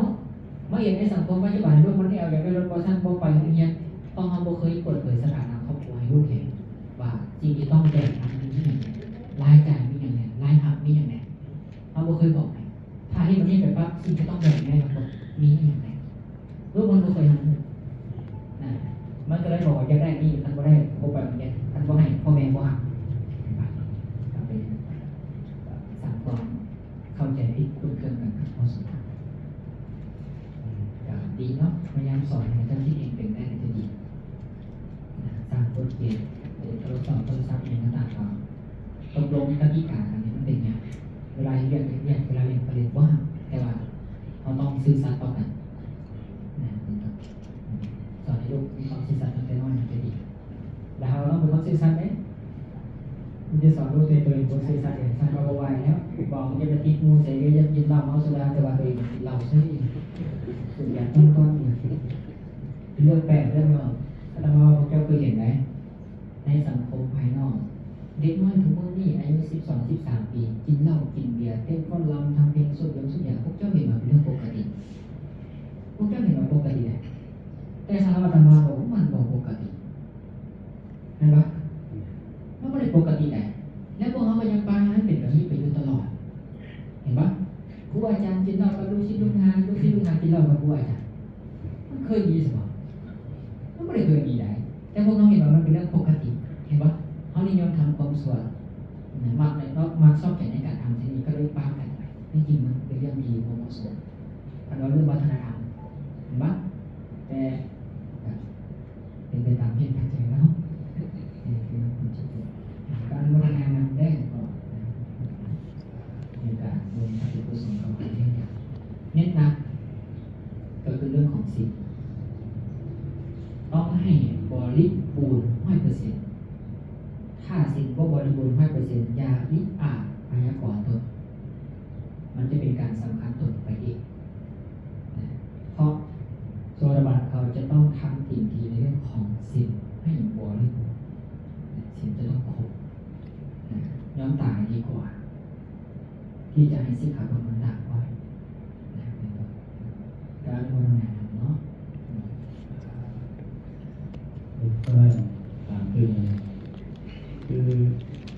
เห็นในสังคมปัจจุบันลูกมันอยากได้รถบอสันบอไปโรงเรียนต้องเขาเคยเปิดเผยสถานะครอบครัวให้ลูกเห็นว่าจริงที่ต้องแบ่งอันนี้อย่างไรรายจ่ายมีอย่างไรรายหักมีอย่างไรเขาเคยบอกไงถ้าให้มันนี่แบบว่าสิ่งที่ต้องแบ่งไงครับมีอย่างไรลูกมันเคยทำนะมันก็เลยบอกจะได้นี่ท่านก็ได้พบแบบนี้ท่านก็ให้พ่อแม่ก็หักทำไปสั่งความเข้าใจที่คุ้นเคยกันพอสมควรดีเนาะพยายามสอนให้ท่านที่เองเป็นได้ในที่ดีสร้างบทเรียนหรือโทรศัพท์เองต่างๆตกลงกติกากันมันเป็นอย่างเวลาเรียนเวลาเรียนประเด็นว่างแต่ว่าเราต้องสื่อสารต่อกันสอนให้ลูกมีความสื่อสารตั้งแต่น้อยจะดีแล้วเราต้องเป็นคนสื่อสารไหมมันจะสอนลูกตัวเองคนสื่อสารเองสร้างความไวแล้วบอกมันจะไปติดงูใส่ก็จะกินเหล้าเมาสุราแต่ว่าตัวเองกินเหล้าใช่ไหมส่วนใหญ่ต้นเนี่ยเรื่องแปลกเรื่องนอกถ้าเราเจ้าเคยเห็นไหมในสังคมภายนอกเด็กน้อยทุกคนนี่อายุ12-13 ปีกินเหล้ากินเบียร์เต้นฟ้อนรำทำเพลงสุดอย่างพวกเจ้าเห็นมาเป็นเรื่องปกติพวกเจ้าเห็นมาปกติเลยแต่สารวัตรมาบอกว่ามันบอกปกติเห็นปะมันไม่ได้ปกติไหนแล้วพวกเขาก็ยังปาให้เป็นแบบนี้ไปอยู่ตลอดเห็นปะครูอาจารย์กินเหล้ากับลูกศิษย์ลูกหากินเหล้ากับครูอาจารย์มันเคยมีสมองมันไม่ได้เคยมีไหนแต่พวกเขาเห็นว่ามันเป็นเรื่องปกติเห็นปะเขานิยมทำความชั่วมักในก็มักชอบแข่งในการทำที่นี่ก็เลยปากันไปไม่จริงมันเป็นเรื่องดีของเราส่วนมันว่าเรื่องวัฒนธรรมเห็นปะแต่เป็นไปตามเหตุปัจจัยแล้วคือคนจิตการพัฒนานำได้ก็มีการรวมทั้งกุศลกับการเน้นเน้นหนักก็คือเรื่องของศีลต้องให้บริบูรณ์100%ถ้าศีลบ่บริบูรณ์100%อย่าวิอาจพยากรณ์ตนมันจะเป็นการสำคัญตนไปอีกเพราะโซดาบัตเขาจะต้องทำสิ่งที่ในเรื่องของศีลให้บริบูรณ์ศีลจะต้องครบย้อมตายดีกว่าที่จะให้สิกขาบทมันด่างไว้การโมนานเนาะ
ก็ได้ถามคือ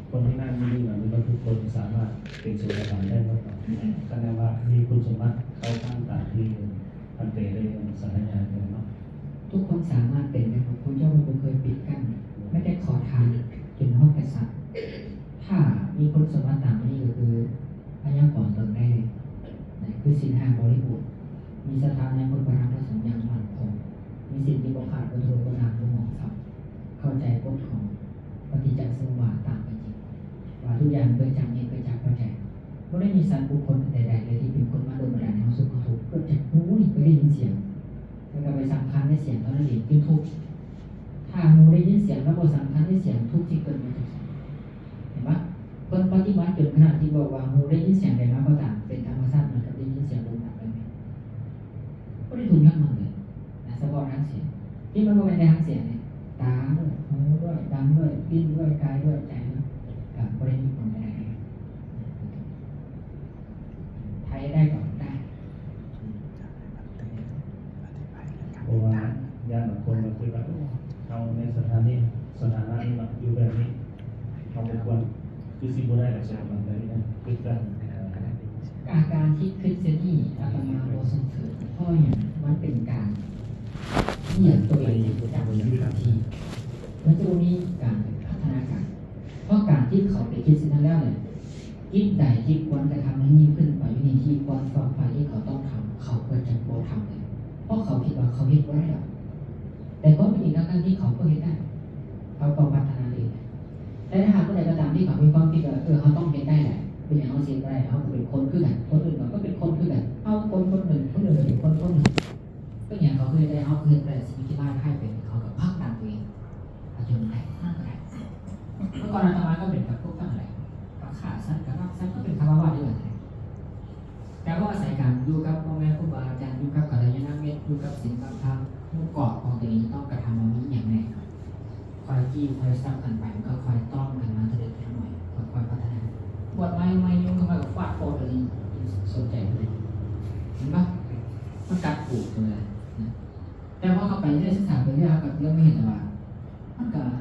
คนที่นั่งนี่หรือว่าทุกคนสามารถเป็นโสดาบันได้หรือเปล่าแสดงว่ามีคุณสมบัติเข้าข้างตามที่ท่านเตได้สัญญาเลยเนาะ
ทุกคนสามารถเป็นนะครับพระเจ้าไม่เคยปิดกั้นไม่ได้ขอทานจนห้องกษัตริย์ถ้ามีคุณสมบัติตามนี้ก็คือพยากรณ์ตนได้คือศีล5บริบูรณ์มีสถานะคนประทับสัญญามั่นคงมีสิ่งที่บ่ขาดบ่โทษบ่นามบ่หมองซับเข้าใจกฎของปฏิจจสมุปบาทตามเป็นจริงว่าทุกอย่างเกิดจากเหตุเกิดจากปัจจัยไม่ได้มีสัตว์บุคคลใดๆเลยที่เป็นคนมาโดนบันดาลให้เขาสุขเขาทุกข์เกิดจากหูนี่ไปได้ยินเสียงแล้วก็ไปสำคัญในเสียงเท่านั้นเองคือทุกข์ถ้าหูได้ยินเสียงแล้วบ่สำคัญในเสียงทุกข์ที่เกิดมาจากเสียงเห็นปะคนปฏิบัติจนขนาดที่บอกว่าหูได้ยินเสียงใดมาก็ตาม ดิ้นด้วยกายด้วยใจนะกับบริมีผลอะไรไทยได้ก่อนได้
เพราะว่าญาติบางคนก็คือแบบเอาในสถานะนี้มาอยู่แบบนี้เขาไม่ควรคือสิบได้กับสถาบันแบบนี้นะคือกัน
อาการที่คริสเตียนีอาตมาโบส่งเสริมเพราะอย่างมันเป็นการเหยียบตัวเองจากอยู่กับที่มันจะมีการพัฒนาการเพราะการที่เขาไปคริสเตียนแล้วเนี่ยกิจใดที่ควรจะทำให้ยิ่งขึ้นไปวิธีที่ควรฝักใฝ่ที่เขาต้องทำเขาควรจะโบทำเลยเพราะเขาคิดว่าเขาเห็นได้หรอกแต่ก็เป็นอีกด้านที่เขาก็เห็นได้เขาก็พัฒนาเองแต่ถ้าหากผู้ใดก็ตามที่เขามีความคิดว่าเขาต้องเห็นได้แหละเป็นอย่างเขาเสียได้เขาก็เป็นคนขึ้นกันคนอื่นก็เป็นคนขึ้นกันเอาคนหนึ่งคนหนึ่งเป็นคนหนึ่งก็อย่างเขาเคยได้เขาเคยได้สิ่งที่ได้ให้เป็นเขากับพักดันตัวเองอาจจะไม่ได้นั่นก็ได้เมื่อก่อนอาตมาก็เป็นกับพวกทั้งหลายกับขาสั้นกับรักสั้นก็เป็นคำว่าด้วยกันแต่ว่าอาศัยการอยู่กับพ่อแม่ครูบาอาจารย์อยู่กับกัลยาณมิตรอยู่กับศีลกับธรรมผู้กอบของตัวเองต้องกระทำมันนี้อย่างไรคอยจี้คอยซ้ำกันไปก็คอยต้อมกันมาเรื่อยๆหน่อยคอยพัฒนาปวดไม่ยุ่งเข้ามากับฟาดโคตรอะไรสนใจเลยเห็นปะมันกัดปลูกเลยนะแต่พอเข้าไปเรื่อยศึกษาไปเรื่อยกับเริ่มไม่เห็นว่า